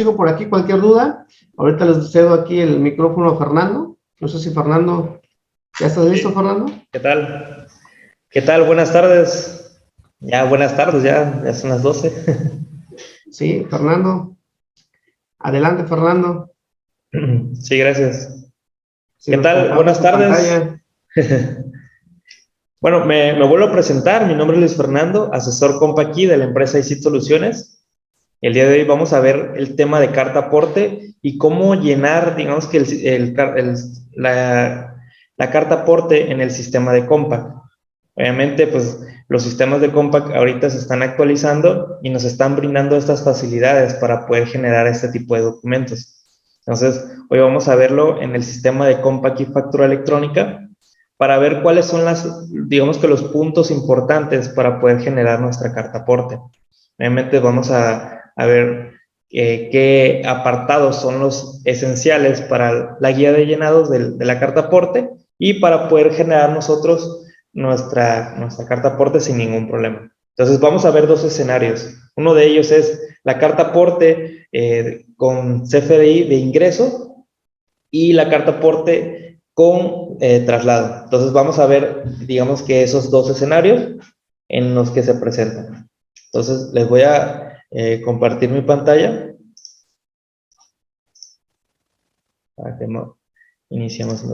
sigo por aquí, cualquier duda. Ahorita les cedo aquí el micrófono a Fernando. No sé si Fernando, ¿ya estás listo, Fernando? ¿Qué tal? ¿Qué tal? Buenas tardes. Ya, buenas tardes, ya son las 12. Sí, Fernando. Adelante, Fernando. Sí, gracias. Si ¿Qué nos tal? compartes Buenas tu tardes. pantalla. Bueno, me vuelvo a presentar. Mi nombre es Luis Fernando, asesor compa aquí de la empresa ICIT Soluciones. El día de hoy vamos a ver el tema de carta aporte y cómo llenar, digamos que la carta aporte en el sistema de compa. Obviamente, pues los sistemas de Compaq ahorita se están actualizando y nos están brindando estas facilidades para poder generar este tipo de documentos. Entonces, hoy vamos a verlo en el sistema de Compaq y factura electrónica para ver cuáles son digamos que los puntos importantes para poder generar nuestra carta aporte. Obviamente vamos a ver qué apartados son los esenciales para la guía de llenados de la carta aporte y para poder generar nosotros nuestra carta aporte sin ningún problema. Entonces vamos a ver dos escenarios. Uno de ellos es la carta aporte con CFDI de ingreso y la carta aporte con traslado. Entonces vamos a ver, digamos que esos dos escenarios en los que se presentan. Entonces les voy a compartir mi pantalla para que iniciemos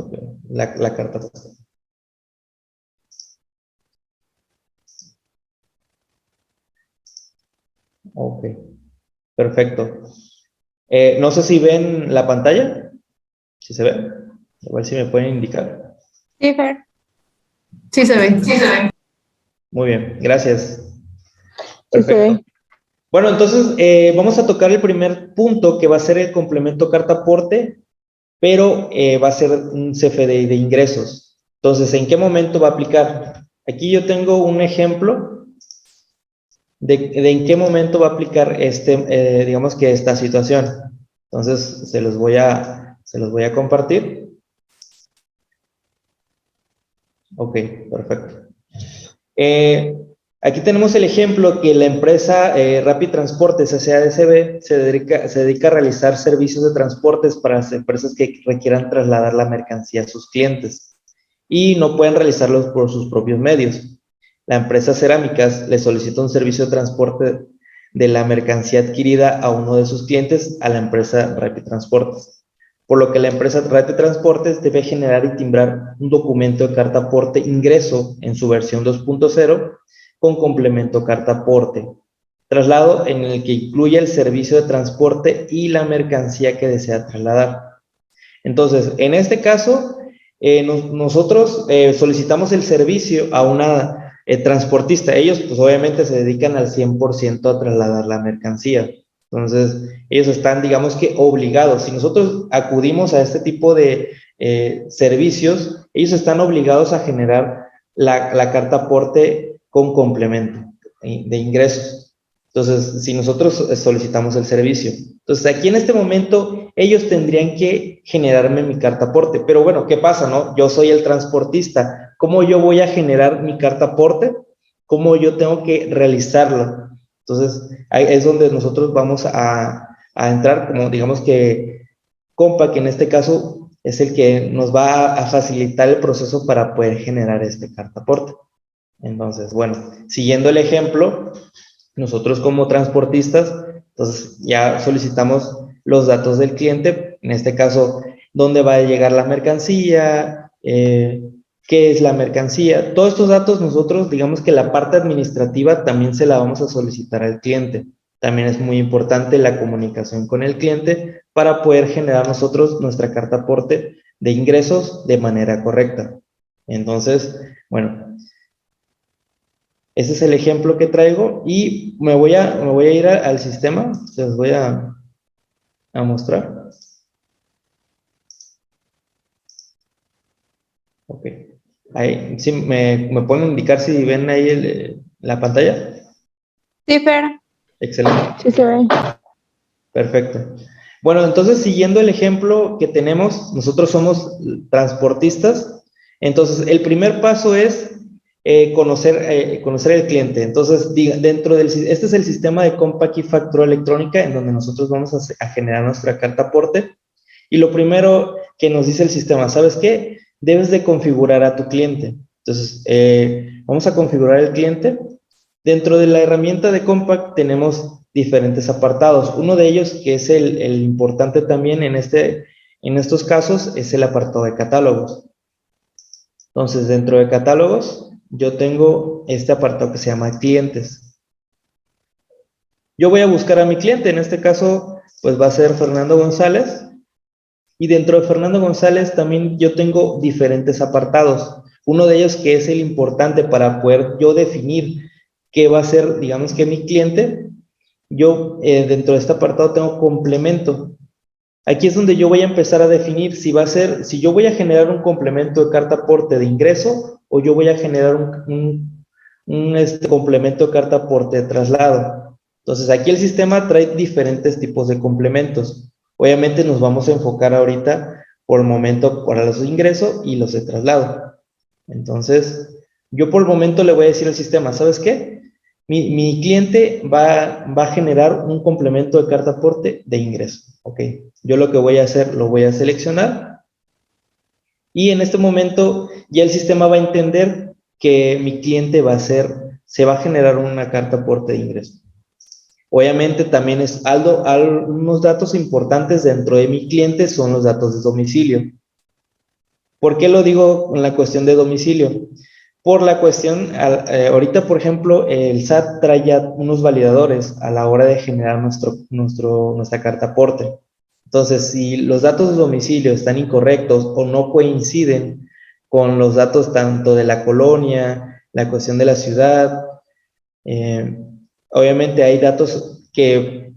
la carta aporte. Ok, perfecto. No sé si ven la pantalla, si se ve, a ver si me pueden indicar. Sí, Fer. Sí se ve. Sí se ve. Muy bien, gracias. Sí se ve. Bueno, entonces vamos a tocar el primer punto que va a ser el complemento carta aporte, pero va a ser un CFDI de ingresos. Entonces, ¿en qué momento va a aplicar? Aquí yo tengo un ejemplo de en qué momento va a aplicar digamos que esta situación. Entonces, se los voy a compartir. Ok, perfecto. Aquí tenemos el ejemplo que la empresa Rapid Transportes SADCB se dedica a realizar servicios de transportes para las empresas que requieran trasladar la mercancía a sus clientes y no pueden realizarlos por sus propios medios. La empresa Cerámicas le solicita un servicio de transporte de la mercancía adquirida a uno de sus clientes a la empresa Rapid Transportes, por lo que la empresa Rapid Transportes debe generar y timbrar un documento de carta aporte ingreso en su versión 2.0 con complemento carta aporte traslado en el que incluye el servicio de transporte y la mercancía que desea trasladar. Entonces, en este caso, nosotros solicitamos el servicio a una transportista. Ellos, pues obviamente, se dedican al 100% a trasladar la mercancía. Entonces, ellos están, digamos que, obligados. Si nosotros acudimos a este tipo de servicios, ellos están obligados a generar la carta aporte con complemento de ingresos. Entonces, si nosotros solicitamos el servicio. Entonces, aquí en este momento, ellos tendrían que generarme mi carta aporte. Pero bueno, ¿qué pasa, no? Yo soy el transportista. ¿Cómo yo voy a generar mi carta aporte? ¿Cómo yo tengo que realizarlo? Entonces, ahí es donde nosotros vamos a entrar, como digamos que Compa, que en este caso es el que nos va a facilitar el proceso para poder generar este carta aporte. Entonces, bueno, siguiendo el ejemplo, nosotros como transportistas, entonces ya solicitamos los datos del cliente, en este caso, dónde va a llegar la mercancía, qué es la mercancía. Todos estos datos nosotros, digamos que la parte administrativa también se la vamos a solicitar al cliente. También es muy importante la comunicación con el cliente para poder generar nosotros nuestra carta aporte de ingresos de manera correcta. Entonces, bueno, ese es el ejemplo que traigo y me voy a ir al sistema, se los voy a mostrar. Ok. Ahí, sí, me pueden indicar si ven ahí la pantalla. Sí, Fer. Excelente. Sí se ve. Perfecto. Bueno, entonces siguiendo el ejemplo que tenemos, nosotros somos transportistas. Entonces, el primer paso es conocer el cliente. Entonces, este es el sistema de Compact y factura electrónica en donde nosotros vamos a generar nuestra carta aporte. Y lo primero que nos dice el sistema, ¿sabes qué? Debes de configurar a tu cliente. Entonces, vamos a configurar el cliente. Dentro de la herramienta de Compact tenemos diferentes apartados. Uno de ellos, que es el importante también en estos casos, es el apartado de catálogos. Entonces, dentro de catálogos, yo tengo este apartado que se llama clientes. Yo voy a buscar a mi cliente, en este caso, pues va a ser Fernando González. Y dentro de Fernando González también yo tengo diferentes apartados. Uno de ellos que es el importante para poder yo definir qué va a ser, digamos que mi cliente. Yo dentro de este apartado tengo complemento. Aquí es donde yo voy a empezar a definir si yo voy a generar un complemento de carta aporte de ingreso o yo voy a generar un complemento de carta aporte de traslado. Entonces aquí el sistema trae diferentes tipos de complementos. Obviamente nos vamos a enfocar ahorita por el momento para los de ingreso y los de traslado. Entonces, yo por el momento le voy a decir al sistema, ¿sabes qué? Mi cliente va a generar un complemento de carta aporte de ingreso. Ok, yo lo que voy a hacer, lo voy a seleccionar y en este momento ya el sistema va a entender que mi cliente se va a generar una carta aporte de ingreso. Obviamente también algunos datos importantes dentro de mi cliente son los datos de domicilio. ¿Por qué lo digo en la cuestión de domicilio? Por la cuestión, ahorita por ejemplo, el SAT trae ya unos validadores a la hora de generar nuestra carta aporte. Entonces, si los datos de domicilio están incorrectos o no coinciden con los datos tanto de la colonia, la cuestión de la ciudad, obviamente hay datos que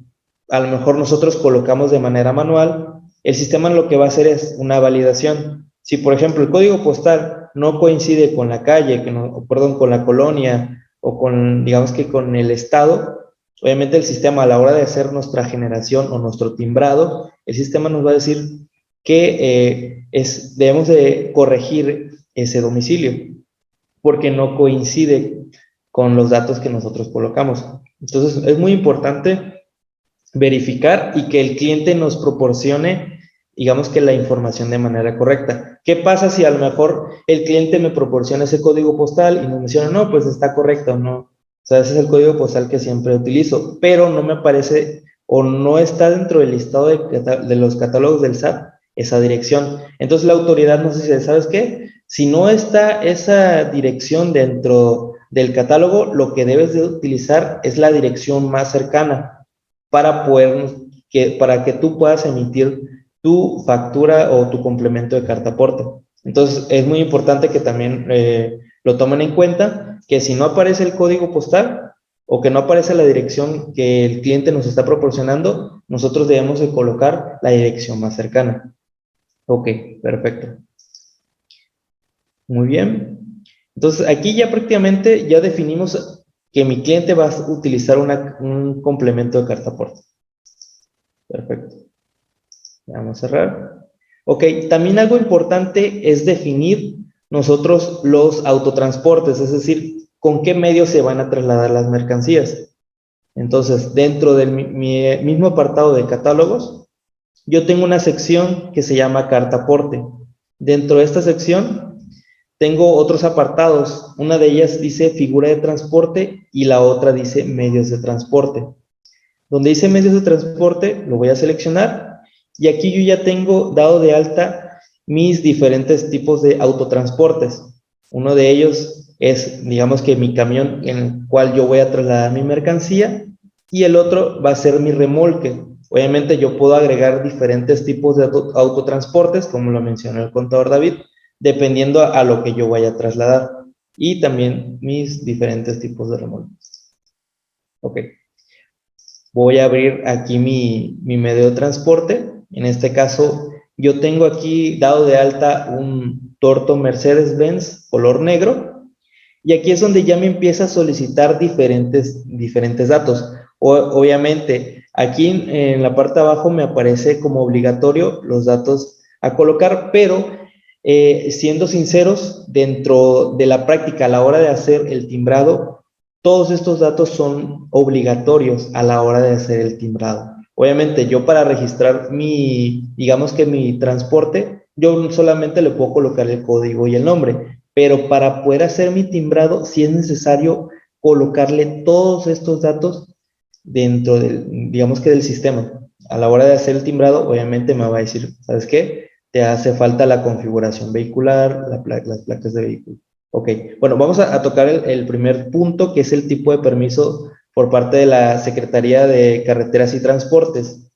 a lo mejor nosotros colocamos de manera manual, el sistema lo que va a hacer es una validación. Si, por ejemplo, el código postal no coincide con la calle, con la colonia o digamos que con el estado, obviamente el sistema a la hora de hacer nuestra generación o nuestro timbrado, el sistema nos va a decir que debemos de corregir ese domicilio porque no coincide con los datos que nosotros colocamos. Entonces, es muy importante verificar y que el cliente nos proporcione, digamos que la información de manera correcta. ¿Qué pasa si a lo mejor el cliente me proporciona ese código postal y me menciona, no, pues está correcto, no? O sea, ese es el código postal que siempre utilizo, pero no me aparece o no está dentro del listado de los catálogos del SAT esa dirección. Entonces la autoridad nos dice, ¿sabes qué? Si no está esa dirección dentro del catálogo, lo que debes de utilizar es la dirección más cercana para que tú puedas emitir tu factura o tu complemento de carta aporte. Entonces, es muy importante que también lo tomen en cuenta, que si no aparece el código postal o que no aparece la dirección que el cliente nos está proporcionando, nosotros debemos de colocar la dirección más cercana. Ok, perfecto. Muy bien. Entonces, aquí ya prácticamente ya definimos que mi cliente va a utilizar un complemento de carta aporte. Perfecto. Vamos a cerrar. Ok, también algo importante es definir nosotros los autotransportes, es decir, con qué medios se van a trasladar las mercancías. Entonces, dentro del mismo apartado de catálogos, yo tengo una sección que se llama carta aporte. Dentro de esta sección tengo otros apartados. Una de ellas dice figura de transporte y la otra dice medios de transporte. Donde dice medios de transporte, lo voy a seleccionar y aquí yo ya tengo dado de alta mis diferentes tipos de autotransportes. Uno de ellos es, digamos que mi camión en el cual yo voy a trasladar mi mercancía y el otro va a ser mi remolque. Obviamente yo puedo agregar diferentes tipos de autotransportes, como lo mencionó el contador David, dependiendo a lo que yo vaya a trasladar y también mis diferentes tipos de remolques. Ok. Voy a abrir aquí mi medio de transporte. En este caso, yo tengo aquí dado de alta un Torto Mercedes-Benz color negro. Y aquí es donde ya me empieza a solicitar diferentes datos. Obviamente, aquí en la parte de abajo me aparece como obligatorio los datos a colocar, pero Siendo sinceros, dentro de la práctica a la hora de hacer el timbrado, todos estos datos son obligatorios a la hora de hacer el timbrado. Obviamente, yo para registrar digamos que mi transporte, yo solamente le puedo colocar el código y el nombre, pero para poder hacer mi timbrado, sí es necesario colocarle todos estos datos dentro del, digamos que del sistema. A la hora de hacer el timbrado, obviamente me va a decir, ¿sabes qué? Te hace falta la configuración vehicular, las placas de vehículo. Ok, bueno, vamos a tocar el primer punto, que es el tipo de permiso por parte de la Secretaría de Carreteras y Transportes.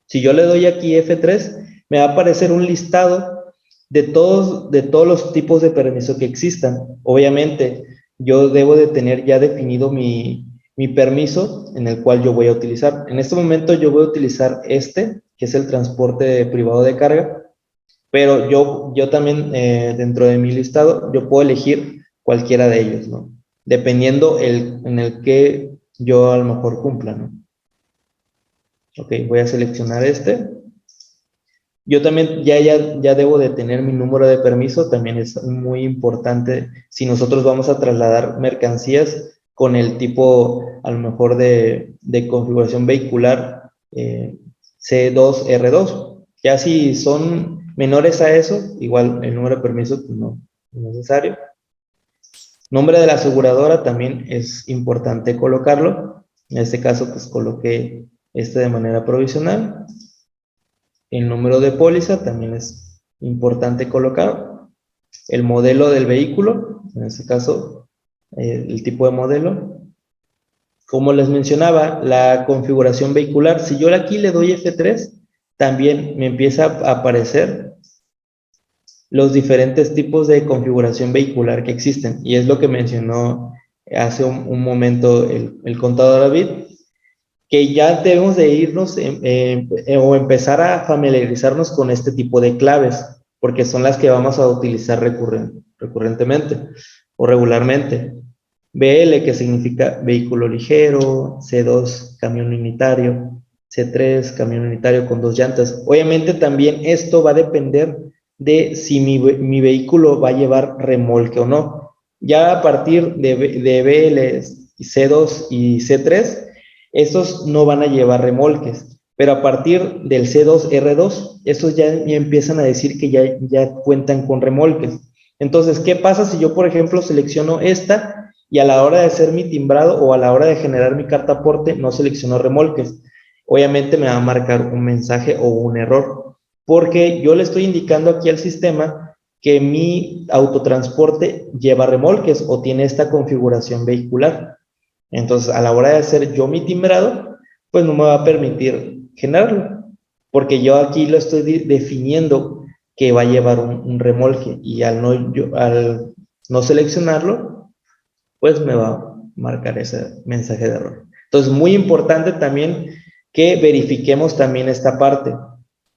Si yo le doy aquí F3, me va a aparecer un listado de todos los tipos de permiso que existan. Obviamente, yo debo de tener ya definido mi permiso en el cual yo voy a utilizar. En este momento yo voy a utilizar que es el transporte privado de carga, pero yo también, dentro de mi listado, yo puedo elegir cualquiera de ellos, ¿no? Dependiendo en el que yo a lo mejor cumpla, ¿no? Ok, voy a seleccionar este. Yo también ya debo de tener mi número de permiso, también es muy importante si nosotros vamos a trasladar mercancías con el tipo, a lo mejor, de configuración vehicular C2R2. Ya si son menores a eso, igual el número de permiso pues no es necesario. Nombre de la aseguradora también es importante colocarlo. En este caso, pues coloqué de manera provisional. El número de póliza también es importante colocar. El modelo del vehículo, en este caso, el tipo de modelo. Como les mencionaba, la configuración vehicular, si yo aquí le doy F3, también me empieza a aparecer los diferentes tipos de configuración vehicular que existen. Y es lo que mencionó hace un momento el contador David, que ya debemos de irnos o empezar a familiarizarnos con este tipo de claves, porque son las que vamos a utilizar recurrentemente o regularmente. BL, que significa vehículo ligero, C2, camión unitario, C3, camión unitario con 2 llantas. Obviamente también esto va a depender de si mi vehículo va a llevar remolque o no. Ya a partir de BL, C2 y C3, estos no van a llevar remolques, pero a partir del C2R2, estos ya empiezan a decir que ya cuentan con remolques. Entonces, ¿qué pasa si yo, por ejemplo, selecciono esta y a la hora de hacer mi timbrado o a la hora de generar mi carta aporte no selecciono remolques? Obviamente me va a marcar un mensaje o un error, porque yo le estoy indicando aquí al sistema que mi autotransporte lleva remolques o tiene esta configuración vehicular. Entonces, a la hora de hacer yo mi timbrado, pues no me va a permitir generarlo, porque yo aquí lo estoy definiendo que va a llevar un remolque y al no seleccionarlo, pues me va a marcar ese mensaje de error. Entonces, muy importante también que verifiquemos también esta parte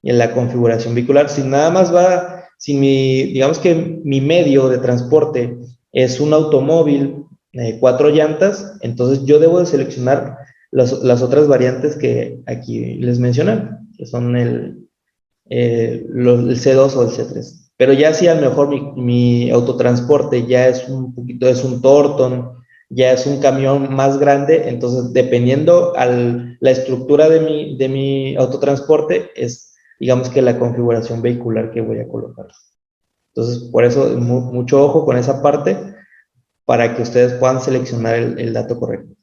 en la configuración vehicular. Si nada más digamos que mi medio de transporte es un automóvil, 4 llantas, entonces yo debo de seleccionar las otras variantes que aquí les mencioné, que son el C2 o el C3. Pero ya si a lo mejor mi autotransporte ya es es un Torton, ya es un camión más grande, entonces dependiendo la estructura de mi autotransporte, es, digamos, que la configuración vehicular que voy a colocar. Entonces, por eso, mucho ojo con esa parte, para que ustedes puedan seleccionar el dato correcto.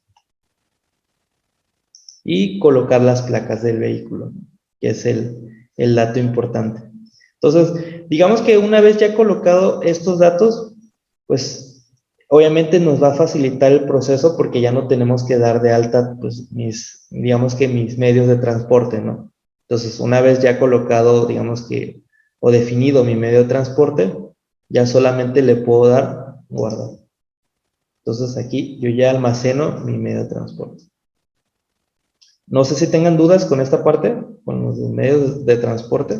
Y colocar las placas del vehículo, que es el dato importante. Entonces, digamos que una vez ya colocado estos datos, pues obviamente nos va a facilitar el proceso porque ya no tenemos que dar de alta, pues, digamos que mis medios de transporte, ¿no? Entonces, una vez ya colocado, digamos que, o definido mi medio de transporte, ya solamente le puedo dar guardar. Entonces, aquí yo ya almaceno mi medio de transporte. No sé si tengan dudas con esta parte, con los medios de transporte.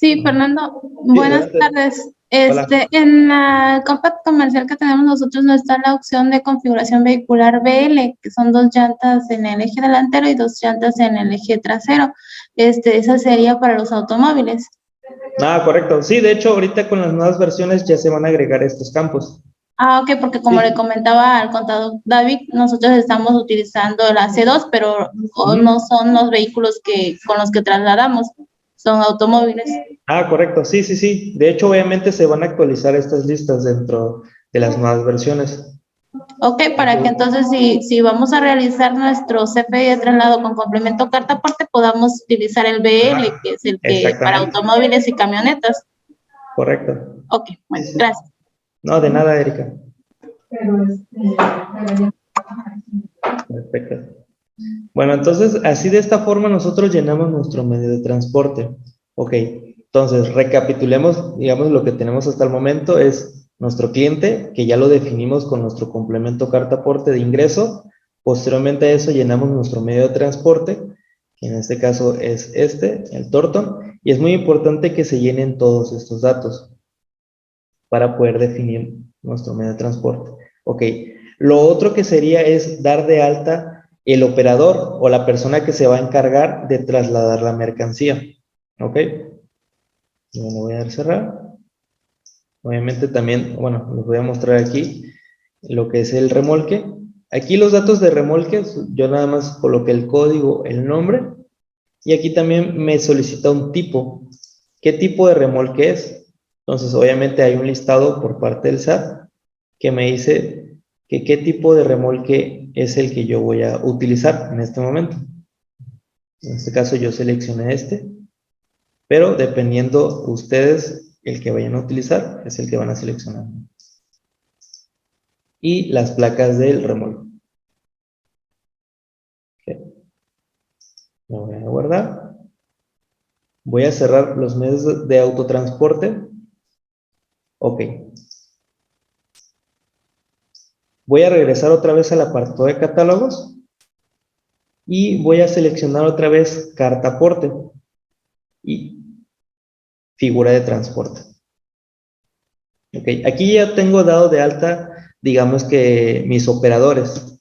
Sí, Fernando, buenas adelante. tardes. Hola. En la compact comercial que tenemos nosotros no está la opción de configuración vehicular BL, que son 2 llantas en el eje delantero y 2 llantas en el eje trasero. Esa sería para los automóviles. Ah, correcto. Sí, de hecho, ahorita con las nuevas versiones ya se van a agregar estos campos. Ah, ok, porque como Sí. le comentaba al contador David, nosotros estamos utilizando la C2, pero no son los vehículos con los que trasladamos, son automóviles. Ah, correcto. Sí, sí, sí. De hecho, obviamente se van a actualizar estas listas dentro de las nuevas versiones. Ok, para que entonces si vamos a realizar nuestro CFDI de traslado con complemento carta aporte, podamos utilizar el BL, que es el que para Exactamente. automóviles y camionetas. Correcto. Ok, bueno, Sí, sí. gracias. No, de nada, Erika. Perfecto. Bueno, entonces, así de esta forma nosotros llenamos nuestro medio de transporte. Ok, entonces recapitulemos, digamos, lo que tenemos hasta el momento es nuestro cliente, que ya lo definimos con nuestro complemento carta aporte de ingreso. Posteriormente a eso llenamos nuestro medio de transporte, que en este caso es el Torton, y es muy importante que se llenen todos estos datos para poder definir nuestro medio de transporte. Ok, lo otro que sería es dar de alta el operador o la persona que se va a encargar de trasladar la mercancía. Ok, yo le voy a dar cerrar. Obviamente también, bueno, les voy a mostrar aquí lo que es el remolque. Aquí los datos de remolque, yo nada más coloqué el código, el nombre, y aquí también me solicita un tipo. ¿Qué tipo de remolque es? Entonces, obviamente hay un listado por parte del SAT que me dice que qué tipo de remolque es el que yo voy a utilizar en este momento. En este caso yo seleccioné este, pero dependiendo ustedes, el que vayan a utilizar es el que van a seleccionar. Y las placas del remolque. Okay. Lo voy a guardar. Voy a cerrar los medios de autotransporte. Ok. Voy a regresar otra vez al apartado de catálogos y voy a seleccionar otra vez carta aporte y figura de transporte. Ok, aquí ya tengo dado de alta, digamos que mis operadores.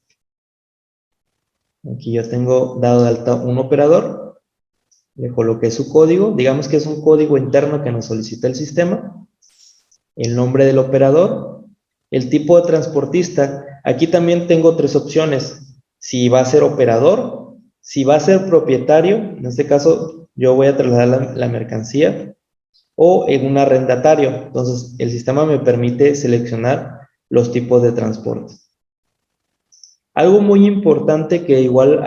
Aquí yo tengo dado de alta un operador, le coloqué su código, digamos que es un código interno que nos solicita el sistema, el nombre del operador, el tipo de transportista. Aquí también tengo 3 opciones, si va a ser operador, si va a ser propietario, en este caso yo voy a trasladar la mercancía, o en un arrendatario. Entonces, el sistema me permite seleccionar los tipos de transporte. Algo muy importante que igual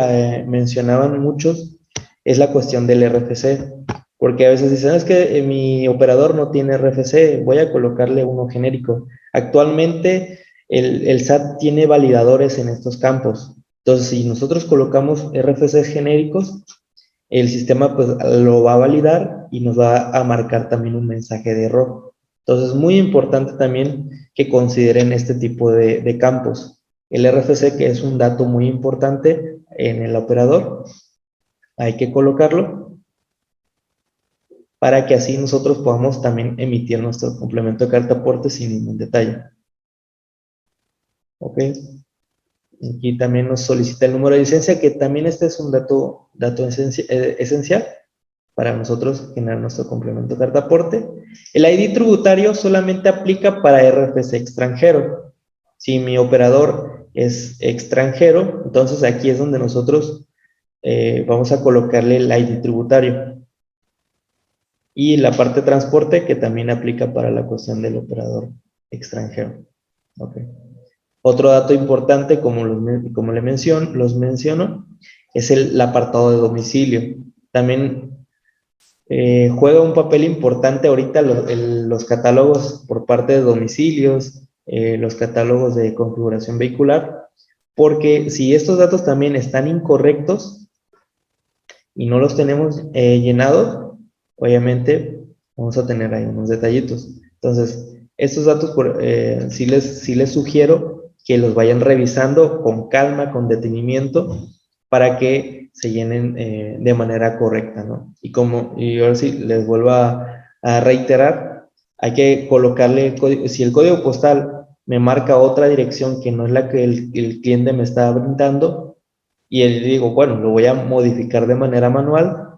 mencionaban muchos es la cuestión del RFC, porque a veces dicen, es que mi operador no tiene RFC, voy a colocarle uno genérico. Actualmente el SAT tiene validadores en estos campos. Entonces, si nosotros colocamos RFC genéricos, el sistema pues lo va a validar y nos va a marcar también un mensaje de error. Entonces, es muy importante también que consideren este tipo de campos. El RFC, que es un dato muy importante en el operador, hay que colocarlo para que así nosotros podamos también emitir nuestro complemento de carta aporte sin ningún detalle. Ok. Aquí también nos solicita el número de licencia, que también este es un dato esencial para nosotros generar nuestro complemento de carta aporte. El ID tributario solamente aplica para RFC extranjero. Si mi operador es extranjero, entonces aquí es donde nosotros vamos a colocarle el ID tributario. Y la parte de transporte que también aplica para la cuestión del operador extranjero. Okay. Otro dato importante, como les menciono, es el apartado de domicilio. También juega un papel importante ahorita los catálogos por parte de domicilios, los catálogos de configuración vehicular, porque si estos datos también están incorrectos y no los tenemos llenados, obviamente vamos a tener ahí unos detallitos. Entonces, estos datos sí les sugiero que los vayan revisando con calma, con detenimiento, para que se llenen de manera correcta, ¿no? Y ahora sí, les vuelvo a a reiterar, hay que colocarle el código. Si el código postal me marca otra dirección que no es la que el cliente me está brindando, y él digo, bueno, lo voy a modificar de manera manual,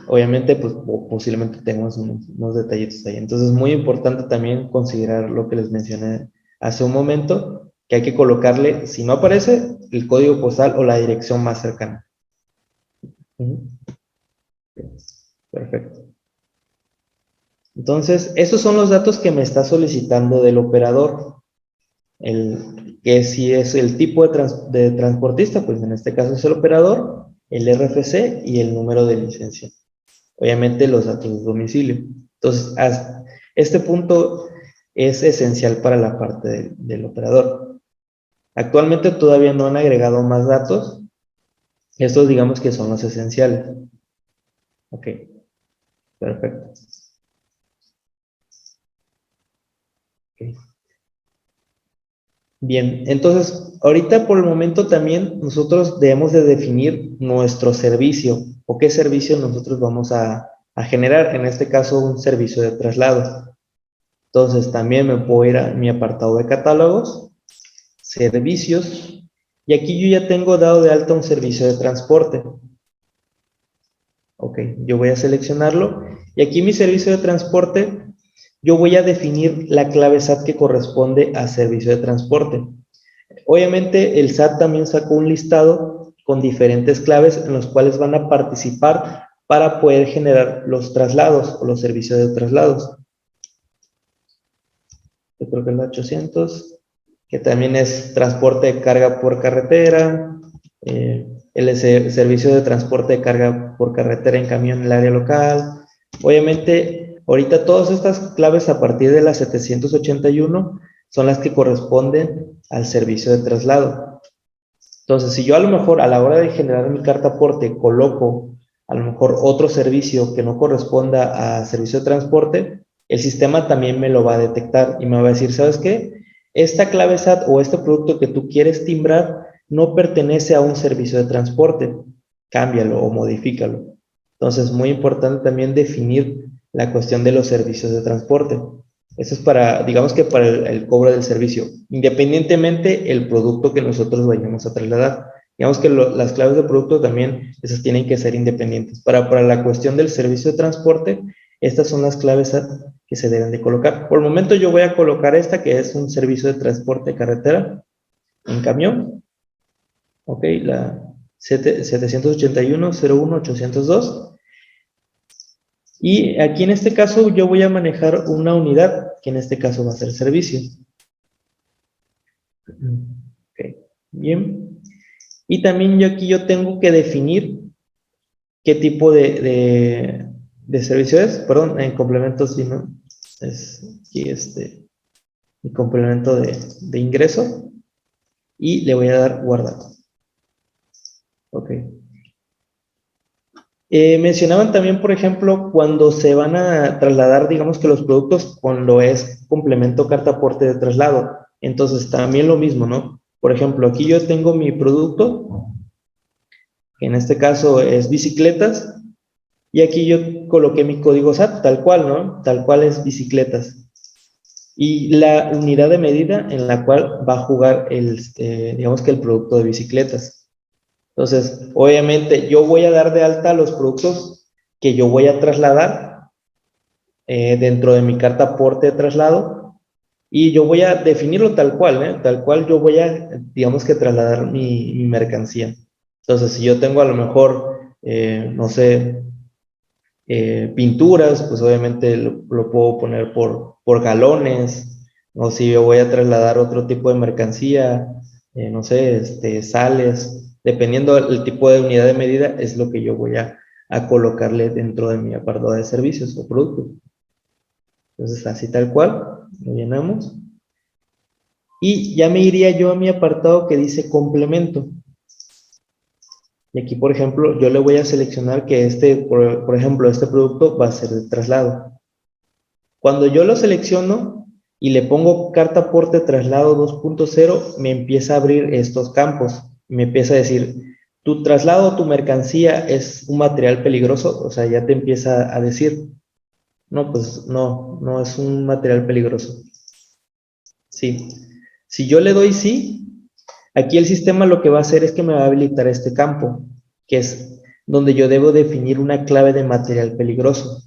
obviamente, pues posiblemente tengamos unos detallitos ahí. Entonces, es muy importante también considerar lo que les mencioné hace un momento, que hay que colocarle, si no aparece, el código postal o la dirección más cercana. Perfecto. Entonces, esos son los datos que me está solicitando del operador. Que si es el tipo de transportista, pues en este caso es el operador, el RFC y el número de licencia. Obviamente los datos de domicilio. Entonces, hasta este punto es esencial para la parte del operador. Actualmente todavía no han agregado más datos. Estos digamos que son los esenciales. Ok, perfecto. Okay. Bien, entonces, ahorita por el momento también nosotros debemos de definir nuestro servicio o qué servicio nosotros vamos a generar, en este caso un servicio de traslado. Entonces también me puedo ir a mi apartado de catálogos, servicios, y aquí yo ya tengo dado de alta un servicio de transporte. Ok, yo voy a seleccionarlo, y aquí mi servicio de transporte, yo voy a definir la clave SAT que corresponde a servicio de transporte. Obviamente el SAT también sacó un listado con diferentes claves en los cuales van a participar para poder generar los traslados o los servicios de traslados. Yo creo que es la 800, que también es transporte de carga por carretera, el servicio de transporte de carga por carretera en camión en el área local. Obviamente, ahorita todas estas claves a partir de la 781 son las que corresponden al servicio de traslado. Entonces, si yo a lo mejor a la hora de generar mi carta aporte coloco a lo mejor otro servicio que no corresponda a servicio de transporte, el sistema también me lo va a detectar y me va a decir, ¿sabes qué? Esta clave SAT o este producto que tú quieres timbrar no pertenece a un servicio de transporte, cámbialo o modifícalo. Entonces, muy importante también definir la cuestión de los servicios de transporte. Eso es para, digamos que para el cobro del servicio, independientemente el producto que nosotros vayamos a trasladar. Digamos que las claves de producto también, esas tienen que ser independientes. Para la cuestión del servicio de transporte, estas son las claves que se deben de colocar. Por el momento yo voy a colocar esta, que es un servicio de transporte de carretera en camión. Ok, la 781.01.802. Y aquí en este caso yo voy a manejar una unidad, que en este caso va a ser servicio. Ok, bien. Y también yo tengo que definir qué tipo de servicio es. Perdón, en complemento, si no, es aquí mi complemento de ingreso. Y le voy a dar guardar. Ok. Mencionaban también, por ejemplo, cuando se van a trasladar, digamos que los productos, cuando es complemento carta aporte de traslado. Entonces, también lo mismo, ¿no? Por ejemplo, aquí yo tengo mi producto, que en este caso es bicicletas, y aquí yo coloqué mi código SAT, tal cual, ¿no? Tal cual es bicicletas. Y la unidad de medida en la cual va a jugar digamos que el producto de bicicletas. Entonces, obviamente, yo voy a dar de alta los productos que yo voy a trasladar dentro de mi carta aporte de traslado y yo voy a definirlo tal cual, ¿eh? Tal cual yo voy a, digamos que trasladar mi mercancía. Entonces, si yo tengo a lo mejor, no sé, pinturas, pues obviamente lo puedo poner por galones, o si yo voy a trasladar otro tipo de mercancía, no sé, sales, dependiendo del tipo de unidad de medida, es lo que yo voy a colocarle dentro de mi apartado de servicios o productos. Entonces, así tal cual, lo llenamos. Y ya me iría yo a mi apartado que dice complemento. Y aquí, por ejemplo, yo le voy a seleccionar que por ejemplo, este producto va a ser de traslado. Cuando yo lo selecciono y le pongo carta aporte traslado 2.0, me empieza a abrir estos campos. Me empieza a decir, tu traslado, tu mercancía es un material peligroso, o sea, ya te empieza a decir. No, pues no es un material peligroso. Sí. Si yo le doy sí, aquí el sistema lo que va a hacer es que me va a habilitar este campo, que es donde yo debo definir una clave de material peligroso.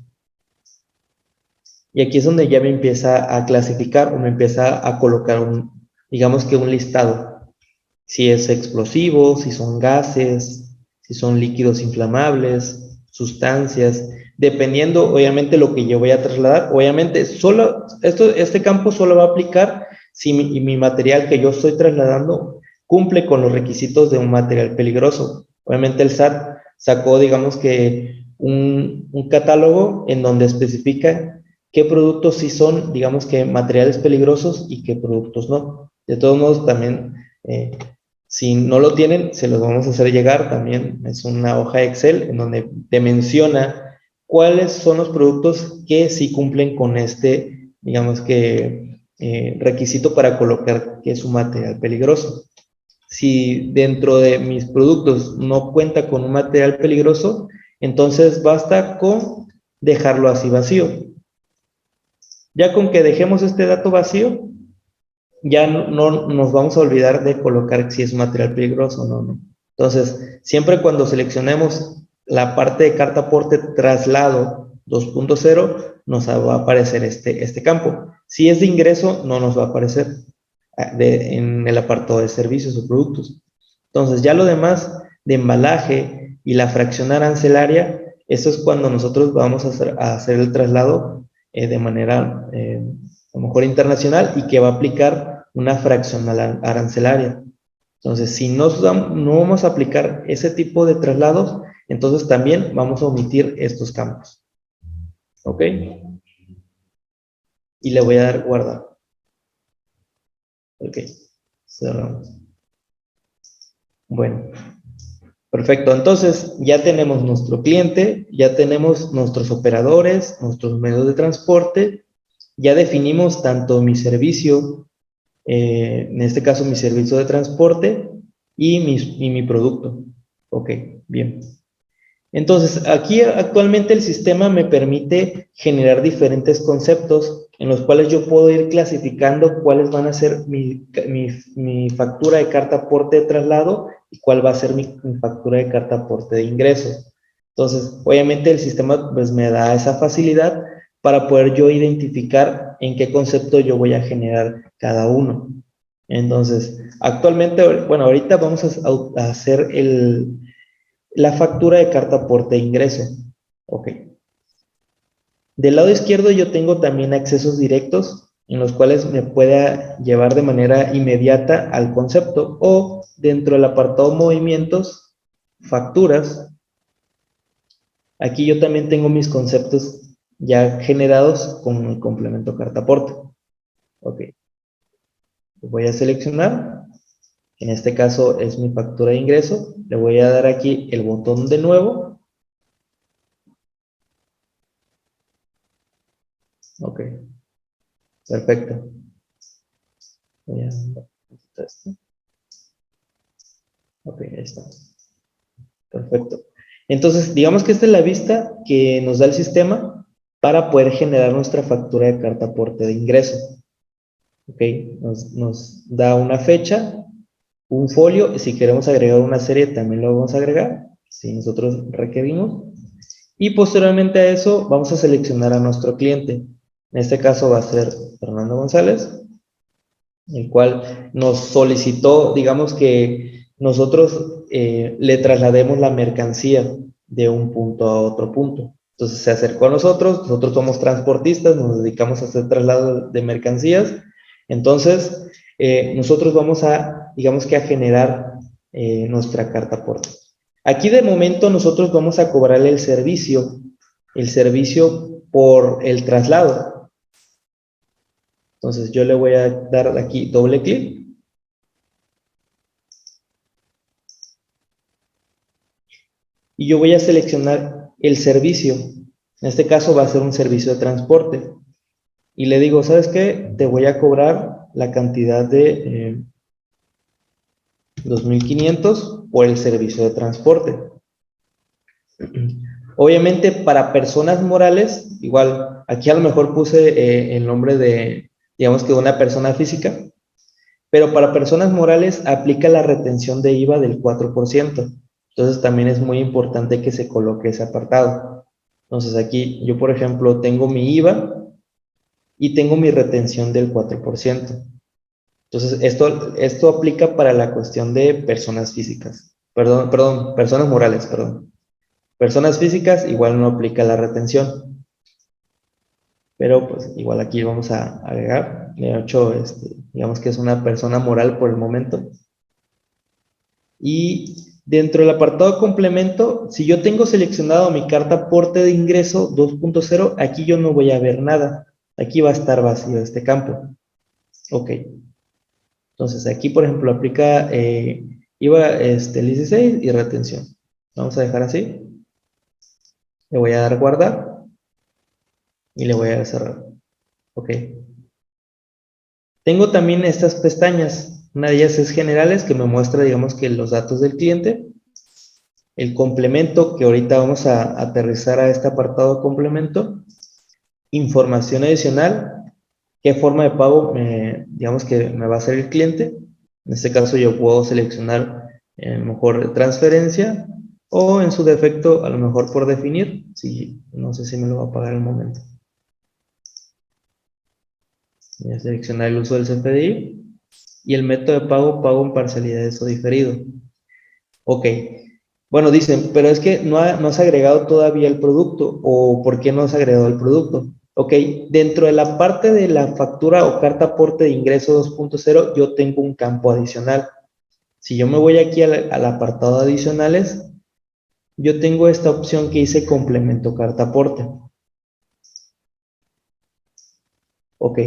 Y aquí es donde ya me empieza a clasificar o me empieza a colocar digamos que un listado. Si es explosivo, si son gases, si son líquidos inflamables, sustancias, dependiendo obviamente lo que yo voy a trasladar. Obviamente este campo solo va a aplicar si mi material que yo estoy trasladando cumple con los requisitos de un material peligroso. Obviamente el SAT sacó, digamos que un catálogo en donde especifica qué productos sí son, digamos que materiales peligrosos y qué productos no. De todos modos, también, si no lo tienen, se los vamos a hacer llegar. También es una hoja Excel en donde te menciona cuáles son los productos que sí cumplen con este, digamos que, requisito para colocar que es un material peligroso. Si dentro de mis productos no cuenta con un material peligroso, entonces basta con dejarlo así vacío. Ya con que dejemos este dato vacío, ya no nos vamos a olvidar de colocar si es material peligroso o no. Entonces, siempre cuando seleccionemos la parte de carta aporte traslado 2.0, nos va a aparecer este campo. Si es de ingreso, no nos va a aparecer en el apartado de servicios o productos. Entonces, ya lo demás de embalaje y la fracción arancelaria, eso es cuando nosotros vamos a hacer el traslado de manera a lo mejor internacional y que va a aplicar una fracción arancelaria. Entonces, si no vamos a aplicar ese tipo de traslados, entonces también vamos a omitir estos campos. ¿Ok? Y le voy a dar guardar. Ok, cerramos. Bueno, perfecto. Entonces, ya tenemos nuestro cliente, ya tenemos nuestros operadores, nuestros medios de transporte, ya definimos tanto mi servicio, en este caso mi servicio de transporte y mi producto. Ok, bien. Entonces, aquí actualmente el sistema me permite generar diferentes conceptos en los cuales yo puedo ir clasificando cuáles van a ser mi factura de carta aporte de traslado y cuál va a ser mi factura de carta aporte de ingreso. Entonces, obviamente el sistema pues me da esa facilidad para poder yo identificar en qué concepto yo voy a generar cada uno. Entonces, actualmente, bueno, ahorita vamos a hacer la factura de carta aporte de ingreso. Ok. Del lado izquierdo yo tengo también accesos directos en los cuales me pueda llevar de manera inmediata al concepto, o dentro del apartado movimientos, facturas. Aquí yo también tengo mis conceptos ya generados con el complemento carta aporte. Ok. Voy a seleccionar. En este caso es mi factura de ingreso. Le voy a dar aquí el botón de nuevo. Ok, perfecto. Voy a esto. Ok, ahí está. Perfecto. Entonces, digamos que esta es la vista que nos da el sistema para poder generar nuestra factura de carta aporte de ingreso. Ok, nos da una fecha, un folio, y si queremos agregar una serie también lo vamos a agregar, si nosotros requerimos. Y posteriormente a eso vamos a seleccionar a nuestro cliente. En este caso va a ser Fernando González, el cual nos solicitó, digamos que nosotros le traslademos la mercancía de un punto a otro punto. Entonces se acercó a nosotros somos transportistas, nos dedicamos a hacer traslado de mercancías. Entonces, nosotros vamos a, digamos que a generar nuestra carta aporte. Aquí de momento nosotros vamos a cobrarle el servicio por el traslado. Entonces yo le voy a dar aquí doble clic. Y yo voy a seleccionar el servicio. En este caso va a ser un servicio de transporte. Y le digo, ¿sabes qué? Te voy a cobrar la cantidad de 2.500 por el servicio de transporte. Obviamente para personas morales, igual, aquí a lo mejor puse el nombre de, digamos que de una persona física, pero para personas morales aplica la retención de IVA del 4%. Entonces también es muy importante que se coloque ese apartado. Entonces aquí yo, por ejemplo, tengo mi IVA y tengo mi retención del 4%. Entonces esto aplica para la cuestión de personas físicas. Perdón, personas morales, perdón. Personas físicas igual no aplica la retención. Pero pues igual aquí vamos a agregar. De hecho, digamos que es una persona moral por el momento. Y dentro del apartado complemento, si yo tengo seleccionado mi carta aporte de ingreso 2.0, aquí yo no voy a ver nada. Aquí va a estar vacío este campo. Ok. Entonces aquí, por ejemplo, aplica IVA el 16 y retención. Vamos a dejar así. Le voy a dar guardar y le voy a dar cerrar. Ok. Tengo también estas pestañas. Una de ellas es generales, que me muestra, digamos, que los datos del cliente. El complemento, que ahorita vamos a aterrizar a este apartado complemento. Información adicional, qué forma de pago, digamos, que me va a hacer el cliente. En este caso yo puedo seleccionar a lo mejor transferencia o en su defecto a lo mejor por definir. Si, no sé si me lo va a pagar el momento. Voy a seleccionar el uso del CFDI y el método de pago en parcialidades o diferido. Ok. Bueno, dicen, pero es que no has agregado todavía el producto, o ¿por qué no has agregado el producto? Ok, dentro de la parte de la factura o carta aporte de ingreso 2.0, yo tengo un campo adicional. Si yo me voy aquí al apartado adicionales, yo tengo esta opción que dice complemento carta aporte. Ok,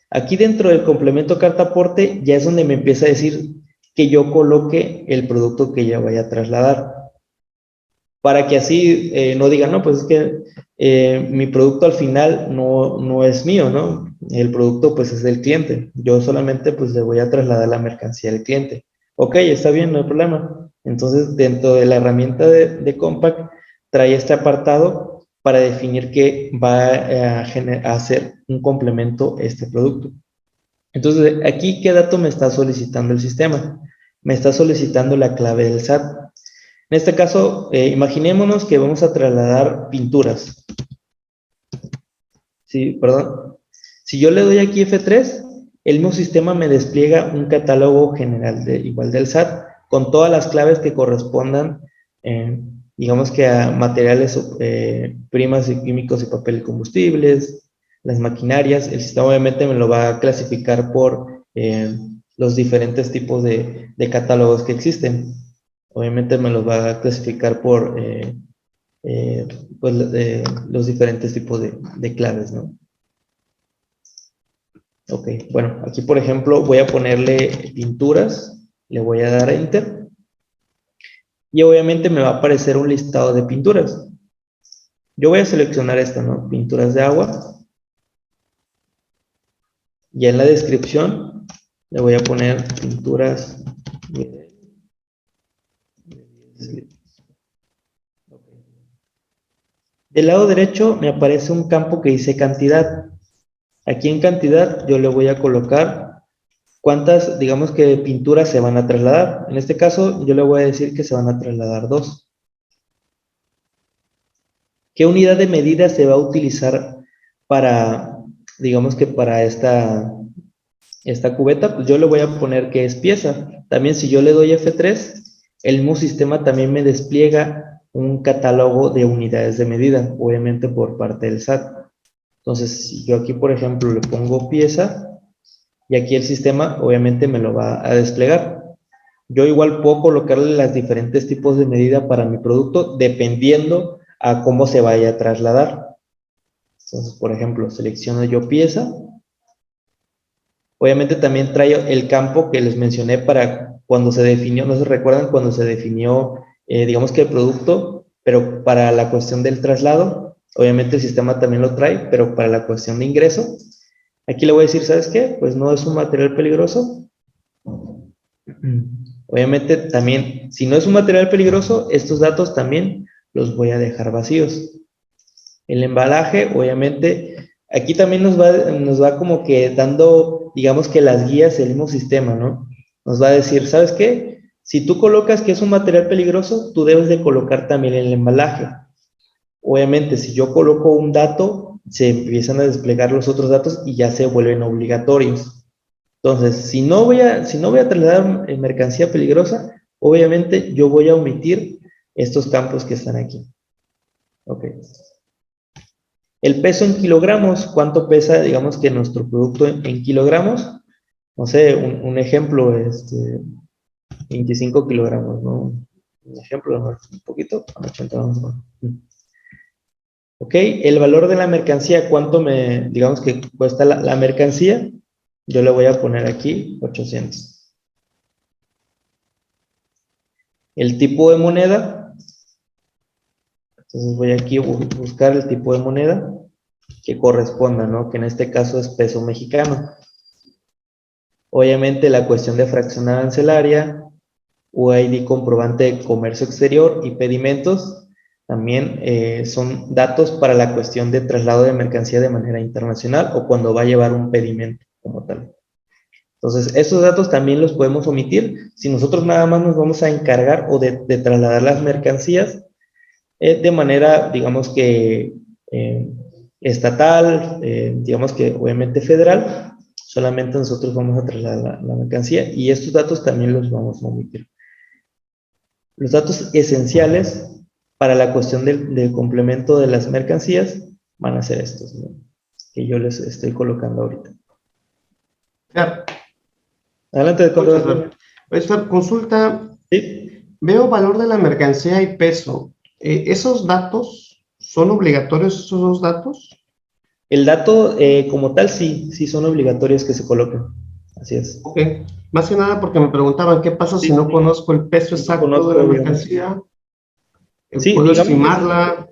aquí dentro del complemento carta aporte ya es donde me empieza a decir que yo coloque el producto que ya vaya a trasladar. Para que así no digan, no, pues es que mi producto al final no es mío, ¿no? El producto pues es del cliente. Yo solamente pues le voy a trasladar la mercancía al cliente. Ok, está bien, no hay problema. Entonces, dentro de la herramienta de Compact, trae este apartado para definir que va a hacer un complemento este producto. Entonces, aquí, ¿qué dato me está solicitando el sistema? Me está solicitando la clave del SAT. En este caso, imaginémonos que vamos a trasladar pinturas. Sí, perdón. Si yo le doy aquí F3, el mismo sistema me despliega un catálogo general igual del SAT con todas las claves que correspondan, digamos que a materiales, primas y químicos y papel y combustibles, las maquinarias. El sistema obviamente me lo va a clasificar por los diferentes tipos de catálogos que existen. Obviamente me los va a clasificar por pues, los diferentes tipos de claves, ¿no? Ok, bueno, aquí por ejemplo voy a ponerle pinturas, le voy a dar Enter y obviamente me va a aparecer un listado de pinturas. Yo voy a seleccionar esta, ¿no? Pinturas de agua. Y en la descripción le voy a poner pinturas de... Del lado derecho me aparece un campo que dice cantidad. Aquí en cantidad yo le voy a colocar cuántas, digamos que pinturas se van a trasladar. En este caso yo le voy a decir que se van a trasladar 2. ¿Qué unidad de medida se va a utilizar para, digamos que para esta cubeta? Pues yo le voy a poner que es pieza. También si yo le doy F3, el mismo sistema también me despliega un catálogo de unidades de medida, obviamente por parte del SAT. Entonces, si yo aquí, por ejemplo, le pongo pieza, y aquí el sistema obviamente me lo va a desplegar. Yo igual puedo colocarle las diferentes tipos de medida para mi producto, dependiendo a cómo se vaya a trasladar. Entonces, por ejemplo, selecciono yo pieza. Obviamente también trae el campo que les mencioné para cuando se definió, no se recuerdan cuando se definió, digamos que el producto, pero para la cuestión del traslado, obviamente el sistema también lo trae, pero para la cuestión de ingreso, aquí le voy a decir, ¿sabes qué? Pues no es un material peligroso. Obviamente también, si no es un material peligroso, estos datos también los voy a dejar vacíos. El embalaje, obviamente, aquí también nos va como que dando, digamos que las guías del mismo sistema, ¿no? Nos va a decir, ¿sabes qué? Si tú colocas que es un material peligroso, tú debes de colocar también el embalaje. Obviamente, si yo coloco un dato, se empiezan a desplegar los otros datos y ya se vuelven obligatorios. Entonces, si no voy a trasladar mercancía peligrosa, obviamente yo voy a omitir estos campos que están aquí. Ok. El peso en kilogramos, ¿cuánto pesa, digamos, que nuestro producto en kilogramos? No sé, un ejemplo, 25 kilogramos, ¿no? Un ejemplo, ¿no? Un poquito, 80 vamos a... Ok, el valor de la mercancía, ¿cuánto digamos que cuesta la mercancía? Yo le voy a poner aquí 800. El tipo de moneda, entonces voy aquí a buscar el tipo de moneda que corresponda, ¿no? Que en este caso es peso mexicano. Obviamente la cuestión de fracción arancelaria, UID comprobante de comercio exterior y pedimentos, también son datos para la cuestión de traslado de mercancía de manera internacional o cuando va a llevar un pedimento como tal. Entonces, estos datos también los podemos omitir si nosotros nada más nos vamos a encargar o de trasladar las mercancías de manera, digamos que estatal, digamos que obviamente federal, solamente nosotros vamos a trasladar la mercancía y estos datos también los vamos a omitir. Los datos esenciales para la cuestión del complemento de las mercancías van a ser estos, ¿no? Que yo les estoy colocando ahorita. Claro. Adelante, contador. Esta consulta, Sí. veo valor de la mercancía y peso. ¿Esos datos son obligatorios, esos dos datos? El dato como tal sí son obligatorios que se coloquen. Así es. Ok. Más que nada porque me preguntaban qué pasa si no conozco el peso exacto de la mercancía. Sí, ¿Puedo digamos, estimarla?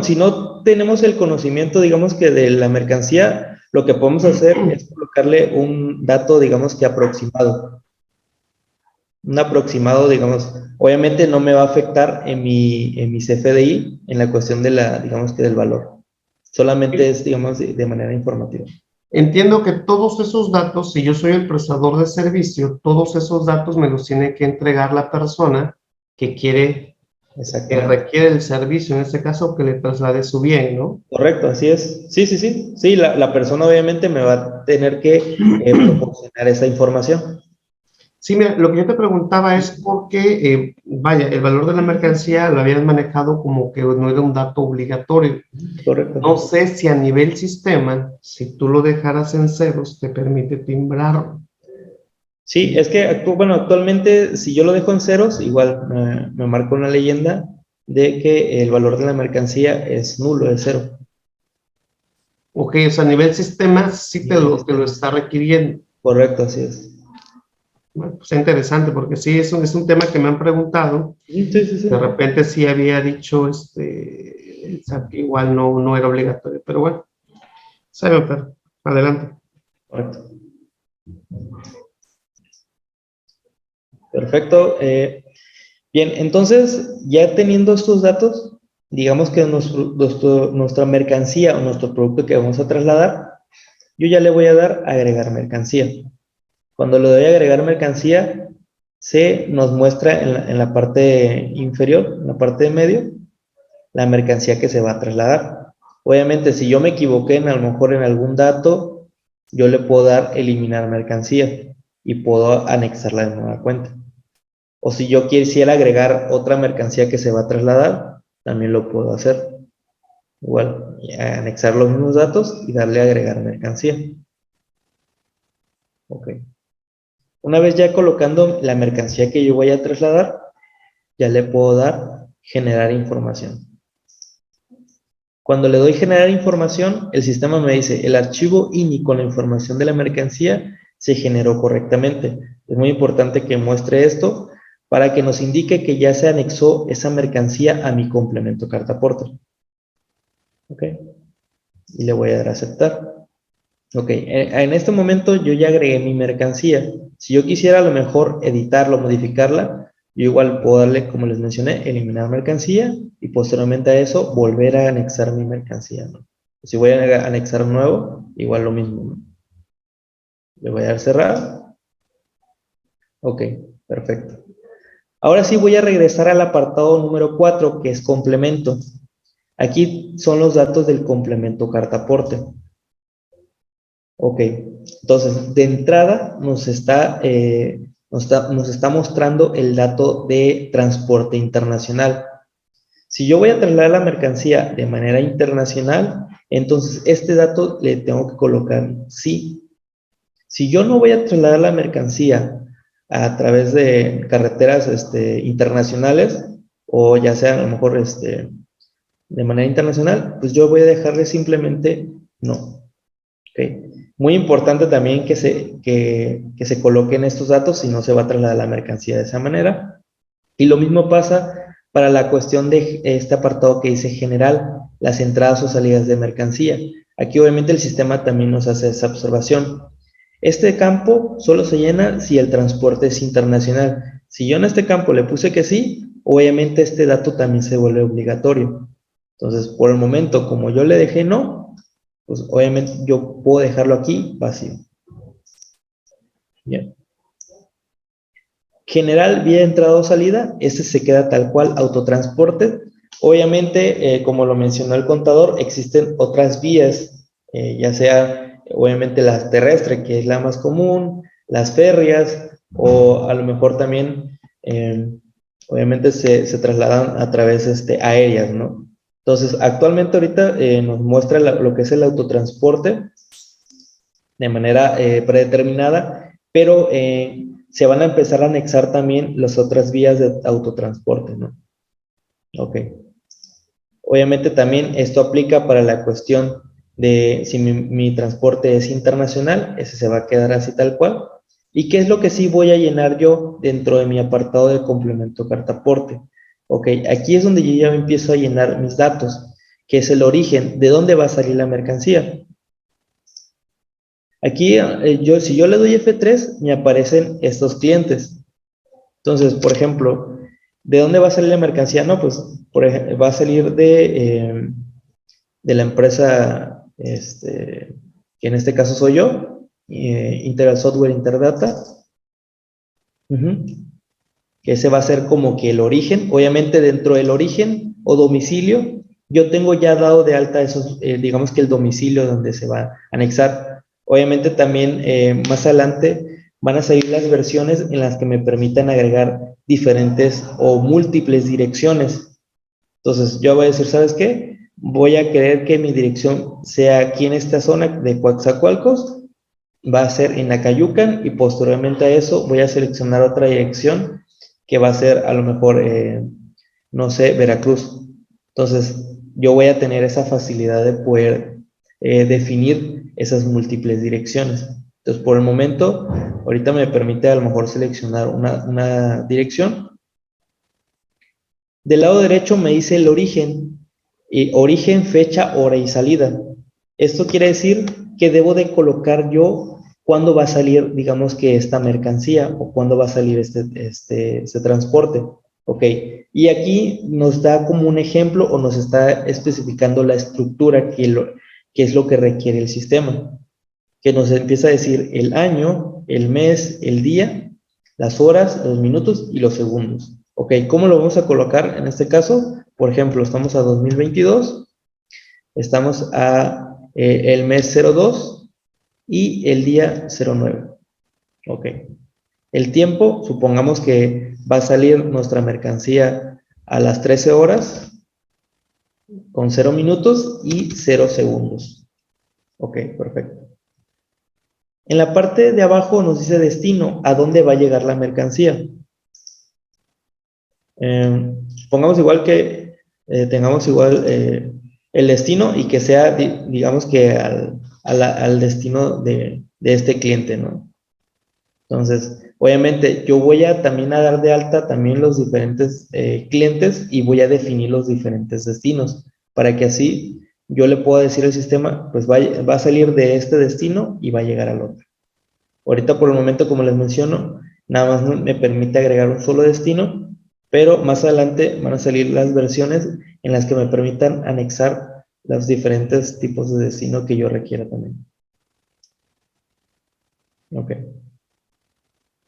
si no tenemos el conocimiento, digamos que de la mercancía, lo que podemos hacer es colocarle un dato, digamos que aproximado. Un aproximado, digamos, obviamente no me va a afectar en mi CFDI en la cuestión de digamos que del valor. Solamente es, digamos, de manera informativa. Entiendo que todos esos datos, si yo soy el prestador de servicio, todos esos datos me los tiene que entregar la persona que requiere el servicio, en este caso, que le traslade su bien, ¿no? Correcto, así es. Sí. Sí, la persona obviamente me va a tener que proporcionar esa información. Sí, mira, lo que yo te preguntaba es por qué, vaya, el valor de la mercancía lo habían manejado como que no era un dato obligatorio. Correcto. No sé si a nivel sistema, si tú lo dejaras en ceros, te permite timbrarlo. Sí, es que actualmente si yo lo dejo en ceros, igual me marca una leyenda de que el valor de la mercancía es nulo, es cero. Ok, o sea, a nivel sistema sí te lo está requiriendo. Correcto, así es. Bueno, pues es interesante porque sí, es un tema que me han preguntado. Sí. De repente sí había dicho, o sea, que igual no era obligatorio, pero bueno, sabe, pero adelante. Correcto. Perfecto. Bien, entonces, ya teniendo estos datos, digamos que nuestra mercancía o nuestro producto que vamos a trasladar, yo ya le voy a dar agregar mercancía. Cuando le doy a agregar mercancía, se nos muestra en la parte inferior, en la parte de medio, la mercancía que se va a trasladar. Obviamente, si yo me equivoqué a lo mejor en algún dato, yo le puedo dar eliminar mercancía y puedo anexarla de nueva cuenta. O si yo quisiera agregar otra mercancía que se va a trasladar, también lo puedo hacer. Igual, anexar los mismos datos y darle a agregar mercancía. Ok. Una vez ya colocando la mercancía que yo voy a trasladar, ya le puedo dar generar información. Cuando le doy generar información, el sistema me dice, el archivo INI con la información de la mercancía se generó correctamente. Es muy importante que muestre esto para que nos indique que ya se anexó esa mercancía a mi complemento carta aporte. Ok. Y le voy a dar a aceptar. Ok, en este momento yo ya agregué mi mercancía. Si yo quisiera a lo mejor editarla o modificarla, Yo igual puedo darle, como les mencioné, eliminar mercancía y posteriormente a eso volver a anexar mi mercancía, ¿no? Si voy a anexar un nuevo, igual lo mismo, ¿no? Le voy a dar cerrar. Ok, perfecto. Ahora sí voy a regresar al apartado número 4, que es complemento. Aquí son los datos del complemento cartaporte. Ok, entonces de entrada nos está mostrando el dato de transporte internacional. Si yo voy a trasladar la mercancía de manera internacional, entonces este dato le tengo que colocar sí. Si yo no voy a trasladar la mercancía a través de carreteras internacionales, o ya sea a lo mejor de manera internacional, pues yo voy a dejarle simplemente no. ¿Okay? Muy importante también que se coloquen estos datos si no se va a trasladar la mercancía de esa manera. Y lo mismo pasa para la cuestión de este apartado que dice general, las entradas o salidas de mercancía. Aquí obviamente el sistema también nos hace esa observación. Este campo solo se llena si el transporte es internacional. Si yo en este campo le puse que sí, obviamente este dato también se vuelve obligatorio. Entonces, por el momento, como yo le dejé no, pues obviamente yo puedo dejarlo aquí vacío. Bien. General, vía entrada o salida, este se queda tal cual, autotransporte. Obviamente, como lo mencionó el contador, existen otras vías, ya sea obviamente la terrestre, que es la más común, las férreas, o a lo mejor también, obviamente se trasladan a través aéreas, ¿no? Entonces, actualmente ahorita nos muestra lo que es el autotransporte de manera predeterminada, pero se van a empezar a anexar también las otras vías de autotransporte, ¿no? Ok. Obviamente también esto aplica para la cuestión de si mi transporte es internacional, ese se va a quedar así tal cual. ¿Y qué es lo que sí voy a llenar yo dentro de mi apartado de complemento cartaporte? Ok, aquí es donde yo ya empiezo a llenar mis datos, que es el origen, de dónde va a salir la mercancía. Aquí, si yo le doy F3, me aparecen estos clientes. Entonces, por ejemplo, ¿de dónde va a salir la mercancía? No, pues, por ejemplo, va a salir de la empresa, que en este caso soy yo, Integral Software Interdata. Que ese va a ser como que el origen. Obviamente, dentro del origen o domicilio, yo tengo ya dado de alta esos, digamos que el domicilio donde se va a anexar. Obviamente también más adelante van a salir las versiones en las que me permitan agregar diferentes o múltiples direcciones. Entonces yo voy a decir, ¿sabes qué? Voy a querer que mi dirección sea aquí en esta zona de Coatzacoalcos, va a ser en Acayucan y posteriormente a eso voy a seleccionar otra dirección que va a ser a lo mejor, no sé, Veracruz. Entonces yo voy a tener esa facilidad de poder definir esas múltiples direcciones. Entonces, por el momento, ahorita me permite a lo mejor seleccionar una dirección. Del lado derecho me dice el origen, origen, fecha, hora y salida. Esto quiere decir que debo de colocar yo cuándo va a salir, digamos que esta mercancía o cuándo va a salir este transporte. Ok, y aquí nos da como un ejemplo o nos está especificando la estructura que es lo que requiere el sistema, que nos empieza a decir el año, el mes, el día, las horas, los minutos y los segundos. Ok, ¿cómo lo vamos a colocar en este caso? Por ejemplo, estamos a 2022, estamos a el mes 02 y el día 09. Ok. El tiempo, supongamos que va a salir nuestra mercancía a las 13 horas con 0 minutos y 0 segundos. Ok, perfecto. En la parte de abajo nos dice destino, a dónde va a llegar la mercancía. Pongamos igual que tengamos igual el destino y que sea, digamos que al destino de este cliente, ¿no? Entonces, obviamente, yo voy a también a dar de alta también los diferentes clientes y voy a definir los diferentes destinos para que así yo le pueda decir al sistema, pues va a salir de este destino y va a llegar al otro. Ahorita por el momento, como les menciono, nada más me permite agregar un solo destino pero más adelante van a salir las versiones en las que me permitan anexar los diferentes tipos de destino que yo requiera también. Ok.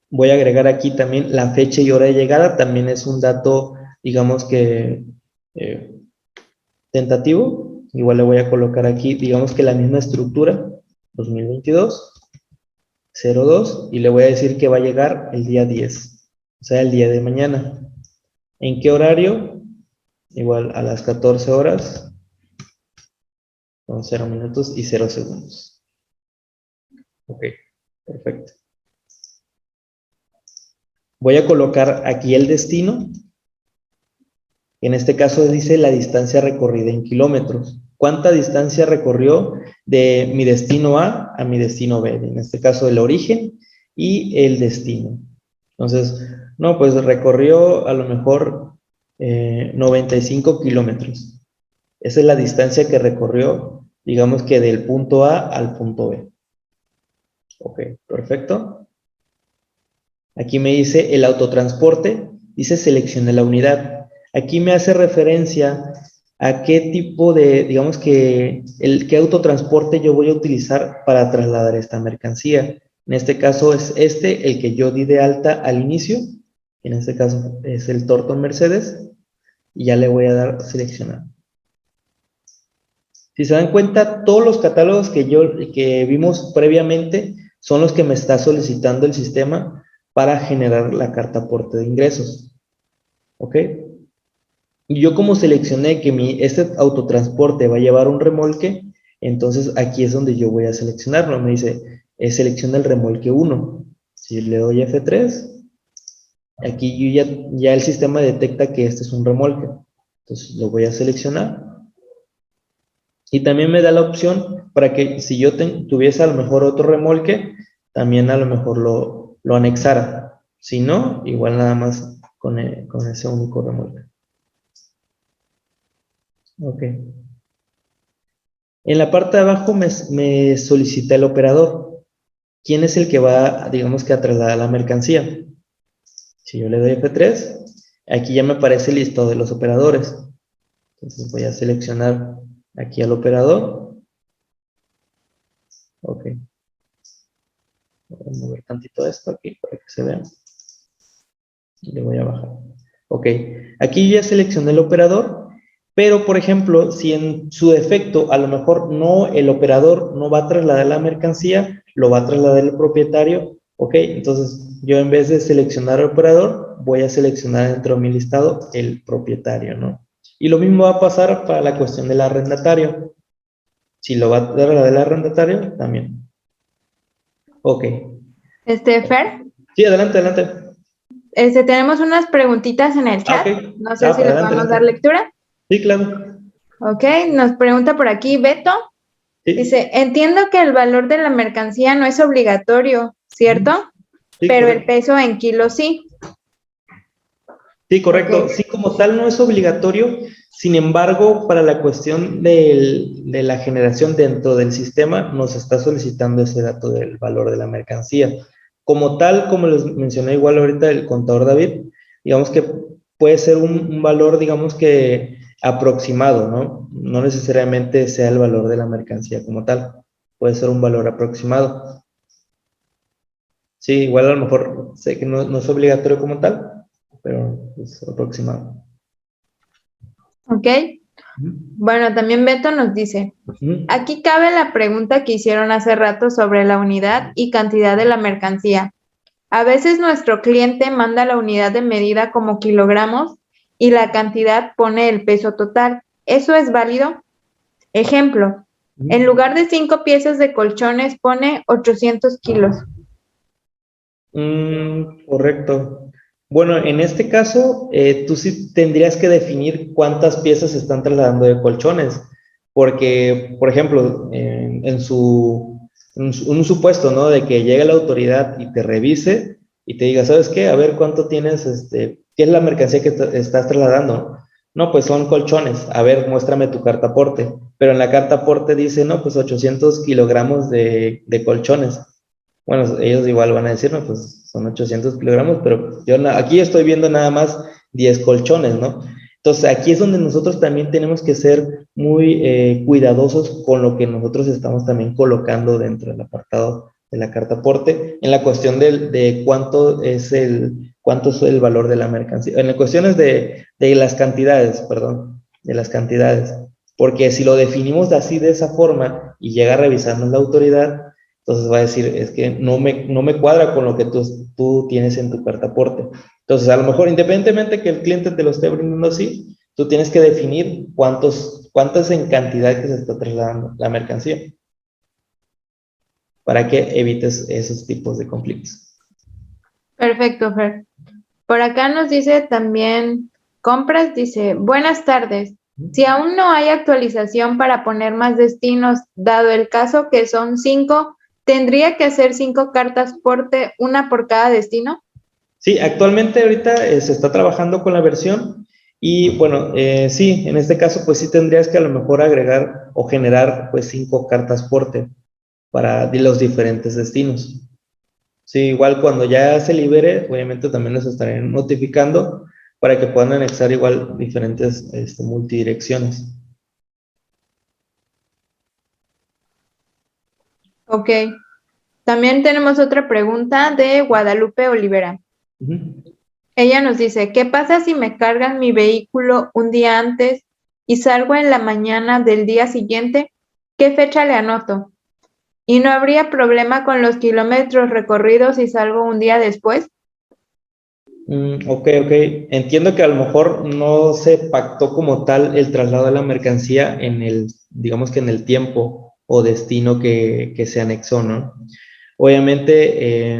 Voy a agregar aquí también la fecha y hora de llegada, también es un dato, digamos que tentativo. Igual le voy a colocar aquí, digamos que la misma estructura, 2022, 02, y le voy a decir que va a llegar el día 10, o sea, el día de mañana. ¿En qué horario? Igual a las 14 horas, con 0 minutos y 0 segundos. Ok, perfecto. Voy a colocar aquí el destino. En este caso dice la distancia recorrida en kilómetros. ¿Cuánta distancia recorrió de mi destino A a mi destino B? En este caso el origen y el destino. Entonces, no, pues recorrió a lo mejor 95 kilómetros. Esa es la distancia que recorrió, digamos que del punto A al punto B. Ok, perfecto. Aquí me dice el autotransporte, dice seleccione la unidad. Aquí me hace referencia a qué tipo de, digamos que, qué autotransporte yo voy a utilizar para trasladar esta mercancía. En este caso es el que yo di de alta al inicio. En este caso es el Torton Mercedes. Y ya le voy a dar seleccionar. Si se dan cuenta, todos los catálogos que vimos previamente son los que me está solicitando el sistema para generar la carta aporte de ingresos. ¿Ok? Y yo como seleccioné que este autotransporte va a llevar un remolque, entonces aquí es donde yo voy a seleccionarlo. Me dice, selecciona el remolque 1. Si le doy F3, aquí ya el sistema detecta que este es un remolque. Entonces lo voy a seleccionar. Y también me da la opción para que si yo tuviese a lo mejor otro remolque, también a lo mejor lo anexara. Si no, igual nada más con ese único remolque. Ok. En la parte de abajo me solicita el operador. ¿Quién es el que va, digamos que a trasladar la mercancía? Si yo le doy F3, aquí ya me aparece el listado de los operadores. Entonces voy a seleccionar aquí al operador. Ok. Voy a mover tantito esto aquí para que se vea. Y le voy a bajar. Ok. Aquí ya seleccioné el operador. Pero, por ejemplo, si en su defecto, a lo mejor el operador no va a trasladar la mercancía, lo va a trasladar el propietario, ok, entonces yo en vez de seleccionar el operador, voy a seleccionar dentro de mi listado el propietario, ¿no? Y lo mismo va a pasar para la cuestión del arrendatario. Si lo va a trasladar el arrendatario, también. Ok. Fer. Sí, adelante. Tenemos unas preguntitas en el chat. Okay. No sé si le podemos dar lectura. Sí, claro. Ok, nos pregunta por aquí Beto. Sí. Dice, entiendo que el valor de la mercancía no es obligatorio, ¿cierto? Sí, pero correcto. El peso en kilos sí. Sí, correcto. Okay. Sí, como tal no es obligatorio. Sin embargo, para la cuestión de la generación dentro del sistema, nos está solicitando ese dato del valor de la mercancía. Como tal, como les mencioné igual ahorita el contador David, digamos que puede ser un valor, digamos que aproximado, ¿no? No necesariamente sea el valor de la mercancía como tal. Puede ser un valor aproximado. Sí, igual a lo mejor sé que no es obligatorio como tal, pero es aproximado. Ok. Bueno, también Beto nos dice, aquí cabe la pregunta que hicieron hace rato sobre la unidad y cantidad de la mercancía. A veces nuestro cliente manda la unidad de medida como kilogramos y la cantidad pone el peso total. ¿Eso es válido? Ejemplo, en lugar de 5 piezas de colchones pone 800 kilos. Correcto. Bueno, en este caso, tú sí tendrías que definir cuántas piezas se están trasladando de colchones, porque, por ejemplo, en un supuesto, ¿no? De que llegue la autoridad y te revise y te diga, ¿sabes qué? A ver cuánto tienes, ¿qué es la mercancía que estás trasladando? No, pues son colchones. A ver, muéstrame tu carta aporte. Pero en la carta aporte dice, no, pues 800 kilogramos de colchones. Bueno, ellos igual van a decir, no, pues son 800 kilogramos, pero yo aquí estoy viendo nada más 10 colchones, ¿no? Entonces, aquí es donde nosotros también tenemos que ser muy cuidadosos con lo que nosotros estamos también colocando dentro del apartado de la carta aporte, en la cuestión de cuánto es el valor de la mercancía, en las cuestiones de las cantidades, perdón, de las cantidades, porque si lo definimos así de esa forma y llega a revisarnos la autoridad, entonces va a decir, es que no me cuadra con lo que tú tienes en tu carta aporte. Entonces, a lo mejor, independientemente que el cliente te lo esté brindando así, tú tienes que definir cuántas en cantidad que se está trasladando la mercancía, para que evites esos tipos de conflictos. Perfecto, Fer. Por acá nos dice también compras, dice, buenas tardes. Si aún no hay actualización para poner más destinos, dado el caso que son 5, ¿tendría que hacer 5 cartas porte, una por cada destino? Sí, actualmente ahorita se está trabajando con la versión y bueno, sí, en este caso pues sí tendrías que a lo mejor agregar o generar pues 5 cartas porte para los diferentes destinos. Sí, igual cuando ya se libere, obviamente también los estaré notificando para que puedan anexar igual diferentes multidirecciones. Ok. También tenemos otra pregunta de Guadalupe Olivera. Ella nos dice, ¿qué pasa si me cargan mi vehículo un día antes y salgo en la mañana del día siguiente? ¿Qué fecha le anoto? ¿Y no habría problema con los kilómetros recorridos si salgo un día después? Ok. Entiendo que a lo mejor no se pactó como tal el traslado de la mercancía digamos que en el tiempo o destino que se anexó, ¿no? Obviamente,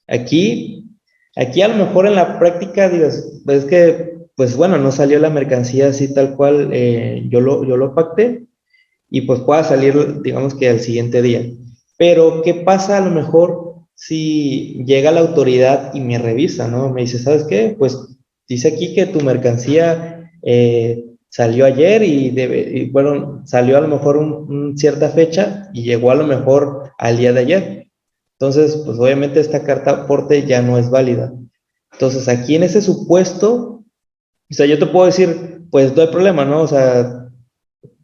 aquí a lo mejor en la práctica, digas, es que, pues bueno, no salió la mercancía así tal cual, yo lo pacté y pues pueda salir, digamos que al siguiente día. Pero, ¿qué pasa a lo mejor si llega la autoridad y me revisa, ¿no? Me dice, ¿sabes qué? Pues dice aquí que tu mercancía salió ayer y bueno, salió a lo mejor cierta fecha y llegó a lo mejor al día de ayer. Entonces, pues obviamente esta carta aporte ya no es válida. Entonces, aquí en ese supuesto, o sea, yo te puedo decir, pues no hay problema, ¿no? O sea,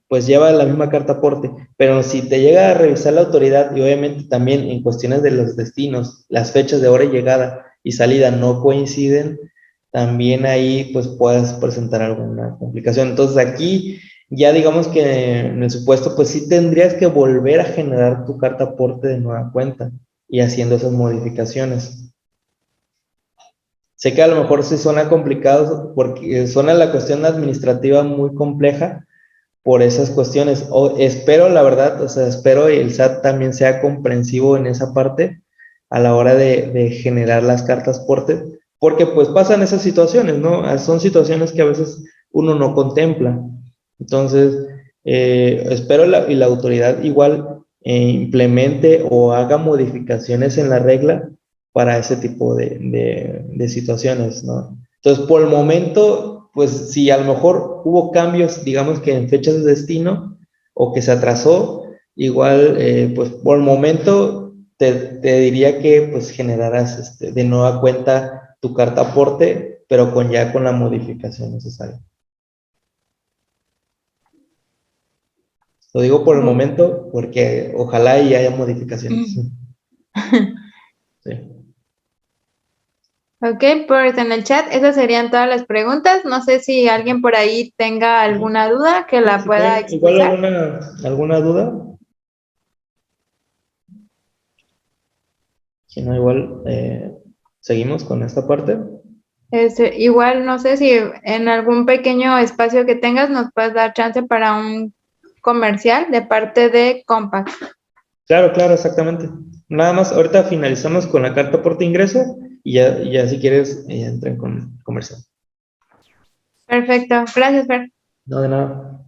pues lleva la misma carta aporte, pero si te llega a revisar la autoridad y obviamente también en cuestiones de los destinos, las fechas de hora y llegada y salida no coinciden, también ahí pues puedes presentar alguna complicación. Entonces aquí ya digamos que en el supuesto pues sí tendrías que volver a generar tu carta aporte de nueva cuenta y haciendo esas modificaciones. Sé que a lo mejor sí suena complicado porque suena la cuestión administrativa muy compleja, por esas cuestiones. Espero, la verdad, o sea, espero el SAT también sea comprensivo en esa parte a la hora de generar las cartas porte, porque pues pasan esas situaciones, ¿no? Son situaciones que a veces uno no contempla. Entonces, espero y la autoridad igual implemente o haga modificaciones en la regla para ese tipo de situaciones, ¿no? Entonces, por el momento, pues si a lo mejor hubo cambios, digamos que en fechas de destino o que se atrasó, igual, pues por el momento te diría que pues generaras de nueva cuenta tu carta aporte, pero ya con la modificación necesaria. Lo digo por el momento porque ojalá y haya modificaciones. Sí. Ok, pues en el chat esas serían todas las preguntas. No sé si alguien por ahí tenga alguna duda que la pueda Igual expresar. alguna duda. Si no, igual seguimos con esta parte. Igual no sé si en algún pequeño espacio que tengas nos puedes dar chance para un comercial de parte de Compact. Claro, exactamente. Nada más, ahorita finalizamos con la carta aporte ingreso y ya si quieres, entren con comercial. Perfecto, gracias, Fer. No, de nada.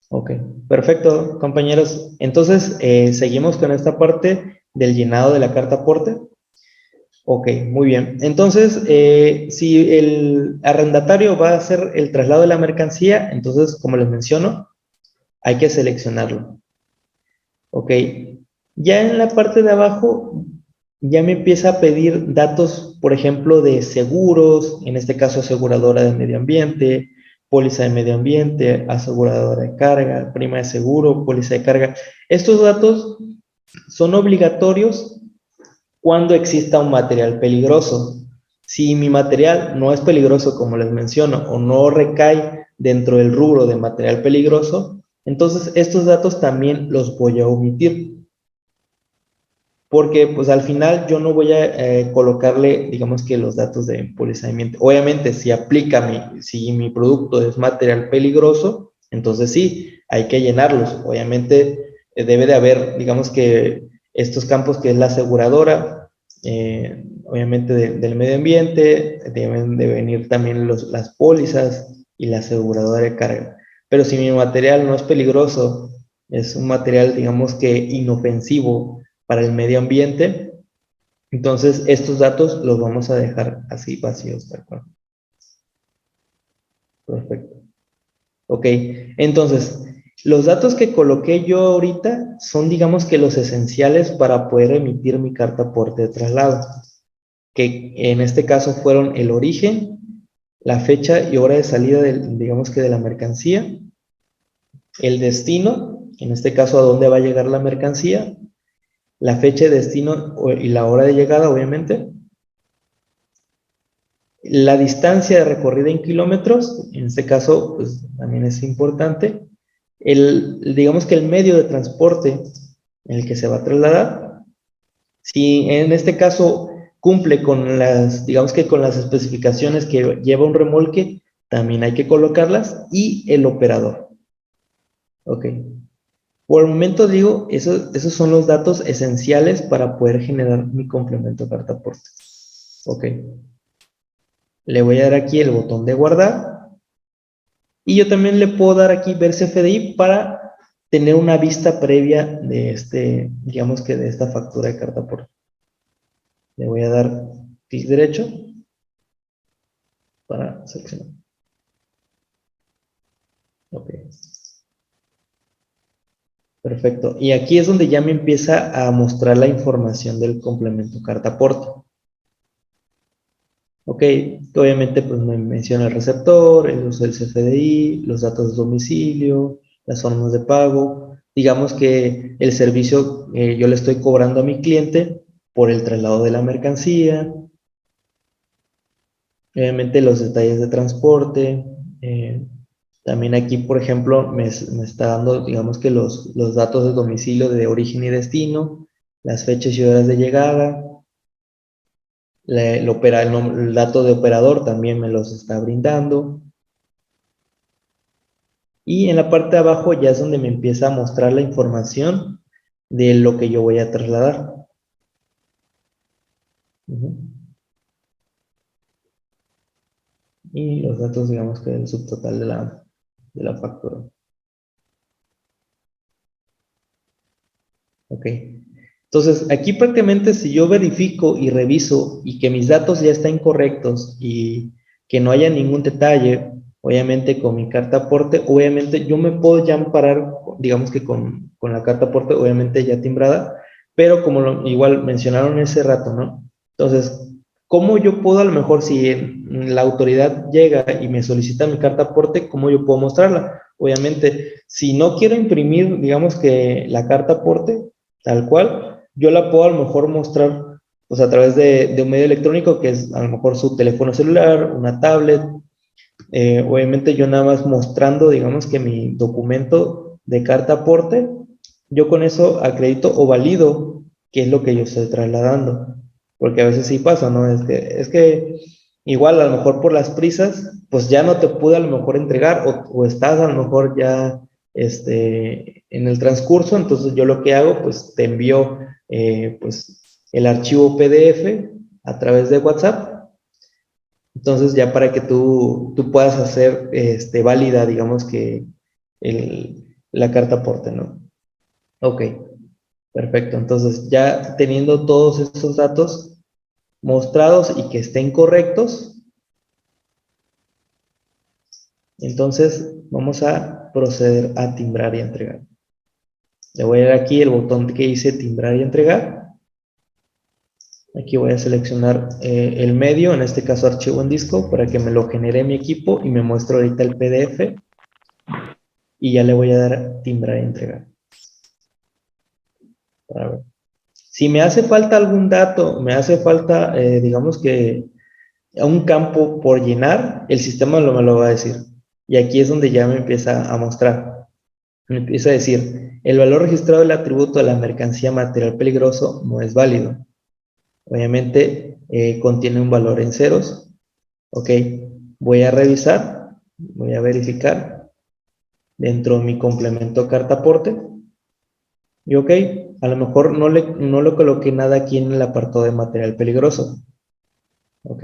Ok, perfecto, compañeros. Entonces, seguimos con esta parte del llenado de la carta aporte. Ok, muy bien. Entonces, si el arrendatario va a hacer el traslado de la mercancía, entonces, como les menciono, hay que seleccionarlo. Ok, ya en la parte de abajo ya me empieza a pedir datos, por ejemplo, de seguros, en este caso aseguradora de medio ambiente, póliza de medio ambiente, aseguradora de carga, prima de seguro, póliza de carga. Estos datos son obligatorios cuando exista un material peligroso. Si mi material no es peligroso, como les menciono, o no recae dentro del rubro de material peligroso, entonces estos datos también los voy a omitir. Porque pues al final yo no voy a colocarle, digamos que los datos de póliza de ambiente. Obviamente, si mi producto es material peligroso, entonces sí, hay que llenarlos. Obviamente debe de haber, digamos que estos campos que es la aseguradora, obviamente del medio ambiente, deben de venir también las pólizas y la aseguradora de carga. Pero si mi material no es peligroso, es un material, digamos que inofensivo para el medio ambiente, entonces estos datos los vamos a dejar así vacíos, ¿de acuerdo? Perfecto. Ok, entonces, los datos que coloqué yo ahorita son, digamos que los esenciales para poder emitir mi carta aporte de traslado, que en este caso fueron el origen, la fecha y hora de salida, digamos que de la mercancía, el destino, en este caso a dónde va a llegar la mercancía, la fecha de destino y la hora de llegada, obviamente, la distancia de recorrida en kilómetros, en este caso, pues también es importante, digamos que el medio de transporte en el que se va a trasladar, si en este caso cumple con digamos que con las especificaciones que lleva un remolque, también hay que colocarlas, y el operador. Ok. Por el momento digo, esos son los datos esenciales para poder generar mi complemento carta aporte. Ok. Le voy a dar aquí el botón de guardar. Y yo también le puedo dar aquí ver CFDI para tener una vista previa de digamos que de esta factura de carta aporte. Le voy a dar clic derecho para seleccionar. Ok. Perfecto. Y aquí es donde ya me empieza a mostrar la información del complemento carta aporte. Ok, obviamente pues me menciona el receptor, el uso del CFDI, los datos de domicilio, las formas de pago. Digamos que el servicio yo le estoy cobrando a mi cliente por el traslado de la mercancía. Obviamente los detalles de transporte. También aquí, por ejemplo, me está dando, digamos que los datos de domicilio de origen y destino, las fechas y horas de llegada. El dato de operador también me los está brindando. Y en la parte de abajo ya es donde me empieza a mostrar la información de lo que yo voy a trasladar. Y los datos, digamos que del subtotal de la factura. Ok. Entonces, aquí prácticamente si yo verifico y reviso y que mis datos ya están correctos y que no haya ningún detalle, obviamente con mi carta aporte, obviamente yo me puedo ya amparar, digamos que con la carta aporte, obviamente ya timbrada, pero como igual mencionaron ese rato, ¿no? Entonces, ¿cómo yo puedo a lo mejor si la autoridad llega y me solicita mi carta aporte, cómo yo puedo mostrarla? Obviamente, si no quiero imprimir, digamos que la carta aporte, tal cual, yo la puedo a lo mejor mostrar pues, a través de un medio electrónico que es a lo mejor su teléfono celular, una tablet. Obviamente yo nada más mostrando, digamos que mi documento de carta aporte, yo con eso acredito o valido qué es lo que yo estoy trasladando. Porque a veces sí pasa, ¿no? Es que igual a lo mejor por las prisas, pues ya no te pude a lo mejor entregar o estás a lo mejor ya en el transcurso, entonces yo lo que hago, pues te envío pues el archivo PDF a través de WhatsApp, entonces ya para que tú puedas hacer válida, digamos que la carta aporte, ¿no? Ok, perfecto, entonces ya teniendo todos estos datos mostrados y que estén correctos, entonces vamos a proceder a timbrar y entregar. Le voy a dar aquí el botón que dice timbrar y entregar. Aquí voy a seleccionar el medio, en este caso archivo en disco, para que me lo genere mi equipo y me muestre ahorita el PDF. Y ya le voy a dar a timbrar y entregar. Para ver. Si me hace falta algún dato, me hace falta, digamos que un campo por llenar, el sistema me lo va a decir. Y aquí es donde ya me empieza a mostrar. Me empieza a decir, el valor registrado del atributo de la mercancía material peligroso no es válido. Obviamente contiene un valor en ceros. Ok, voy a revisar, voy a verificar dentro de mi complemento carta aporte. Y ok, a lo mejor no le coloqué nada aquí en el apartado de material peligroso. Ok,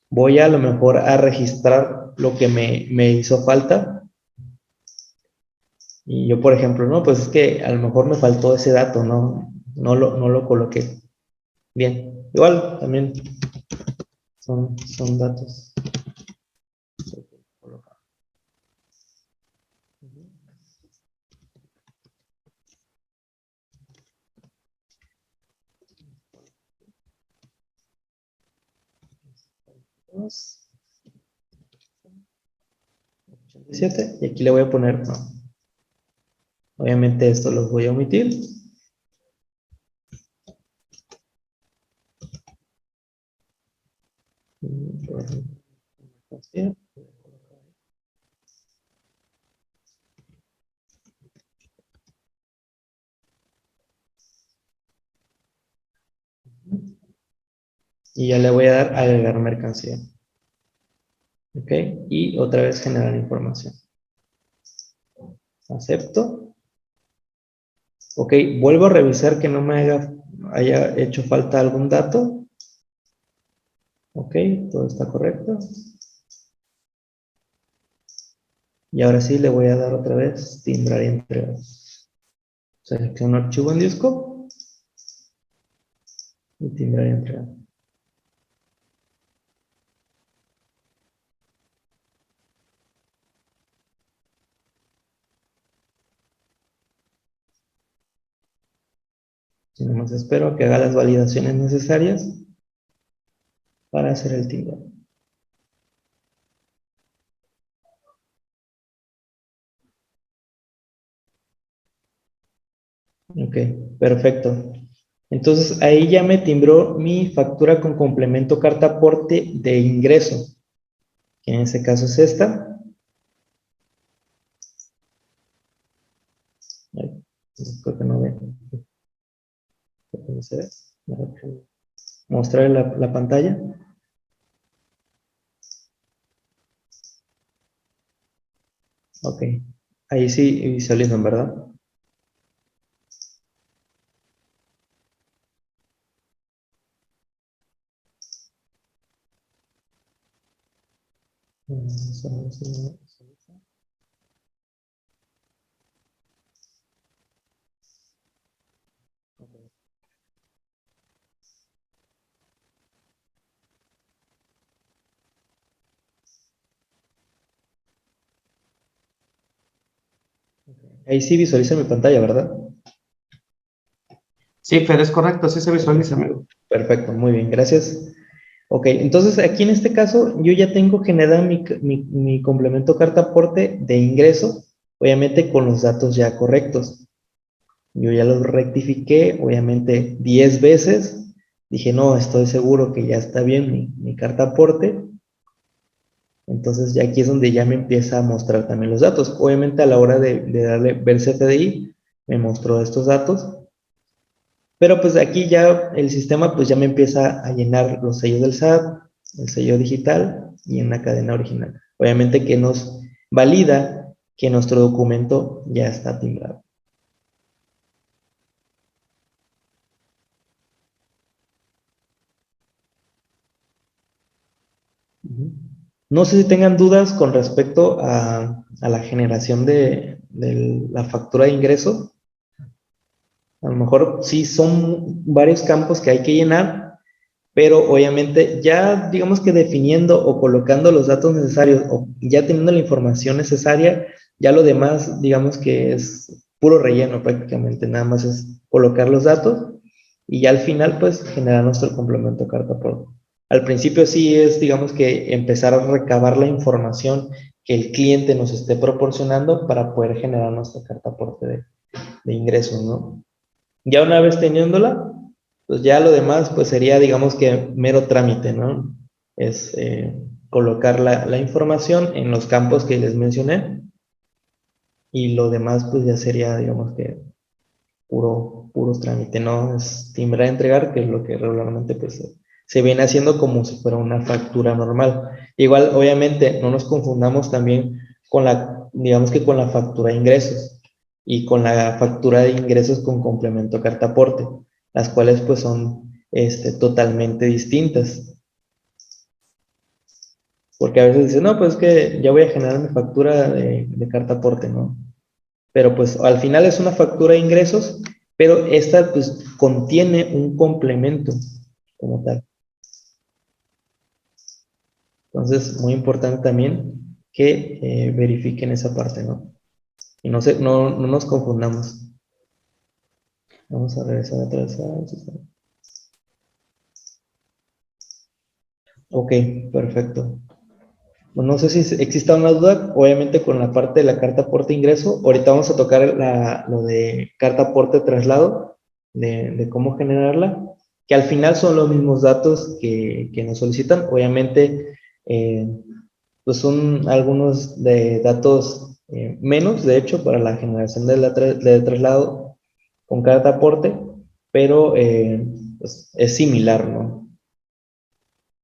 voy a lo mejor a registrar lo que me hizo falta. Y yo, por ejemplo, no, pues es que a lo mejor me faltó ese dato, no lo coloqué. Bien, igual también son datos. Y aquí le voy a poner no. Obviamente esto los voy a omitir. Y ya le voy a dar a agregar mercancía. Ok, y otra vez generar información. Acepto. Ok, vuelvo a revisar que no me haya hecho falta algún dato. Ok, todo está correcto. Y ahora sí le voy a dar otra vez timbrar y entregar. Selecciono archivo en disco. Y timbrar y entregar. Y nomás espero a que haga las validaciones necesarias para hacer el timbre. Ok, perfecto. Entonces ahí ya me timbró mi factura con complemento carta aporte de ingreso, que en este caso es esta. Ay, creo que no ve. Mostrar la pantalla. Ok, ahí sí visualizan, ¿verdad? Vamos a ver si me visualiza. Ahí sí visualiza mi pantalla, ¿verdad? Sí, Fer, es correcto, sí se visualiza, amigo. Perfecto, muy bien, gracias. Ok, entonces aquí en este caso yo ya tengo generado mi complemento carta aporte de ingreso, obviamente con los datos ya correctos. Yo ya los rectifiqué, obviamente 10 veces. Dije, no, estoy seguro que ya está bien mi carta aporte. Entonces ya aquí es donde ya me empieza a mostrar también los datos. Obviamente a la hora de darle ver CFDI, me mostró estos datos. Pero pues aquí ya el sistema pues ya me empieza a llenar los sellos del SAT, el sello digital y en la cadena original. Obviamente que nos valida que nuestro documento ya está timbrado. No sé si tengan dudas con respecto a la generación de la factura de ingreso. A lo mejor sí son varios campos que hay que llenar, pero obviamente ya digamos que definiendo o colocando los datos necesarios o ya teniendo la información necesaria, ya lo demás digamos que es puro relleno prácticamente, nada más es colocar los datos y ya al final pues generar nuestro complemento de carta aporte. Al principio sí es, digamos que empezar a recabar la información que el cliente nos esté proporcionando para poder generar nuestra carta aporte de ingresos, ¿no? Ya una vez teniéndola, pues ya lo demás pues sería, digamos que mero trámite, ¿no? Es colocar la información en los campos que les mencioné y lo demás pues ya sería, digamos que puro trámite, ¿no? Es timbrar y entregar, que es lo que regularmente pues se viene haciendo como si fuera una factura normal. Igual, obviamente, no nos confundamos también con digamos que con la factura de ingresos y con la factura de ingresos con complemento carta aporte, las cuales pues son totalmente distintas. Porque a veces dicen, no, pues es que ya voy a generar mi factura de carta aporte, ¿no? Pero pues al final es una factura de ingresos, pero esta pues contiene un complemento como tal. Entonces, muy importante también que verifiquen esa parte, ¿no? Y no nos confundamos. Vamos a regresar atrás. Ok, perfecto. No sé si exista una duda, obviamente con la parte de la carta aporte ingreso. Ahorita vamos a tocar lo de carta aporte traslado, de cómo generarla, que al final son los mismos datos que nos solicitan. Obviamente, pues son algunos de datos menos, de hecho, para la generación de traslado con carta aporte, pero pues es similar, ¿no?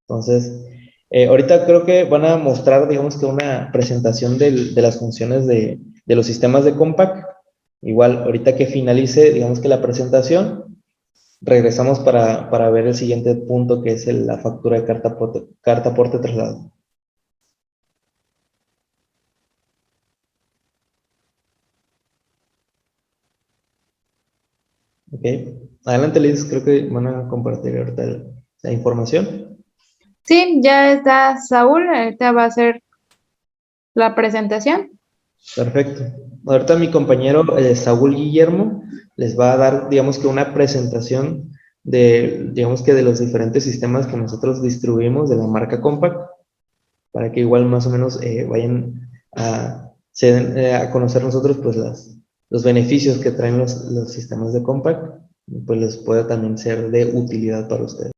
Entonces, ahorita creo que van a mostrar, digamos que una presentación de las funciones de los sistemas de Compact. Igual, ahorita que finalice, digamos que la presentación, regresamos para ver el siguiente punto, que es la factura de carta aporte traslado. Ok. Adelante, Liz, creo que van a compartir ahorita la información. Sí, ya está Saúl, ahorita va a hacer la presentación. Perfecto. Ahorita mi compañero Saúl Guillermo les va a dar, digamos que una presentación digamos que de los diferentes sistemas que nosotros distribuimos de la marca Compact, para que igual más o menos vayan a conocer nosotros pues los beneficios que traen los sistemas de Compact, pues les pueda también ser de utilidad para ustedes.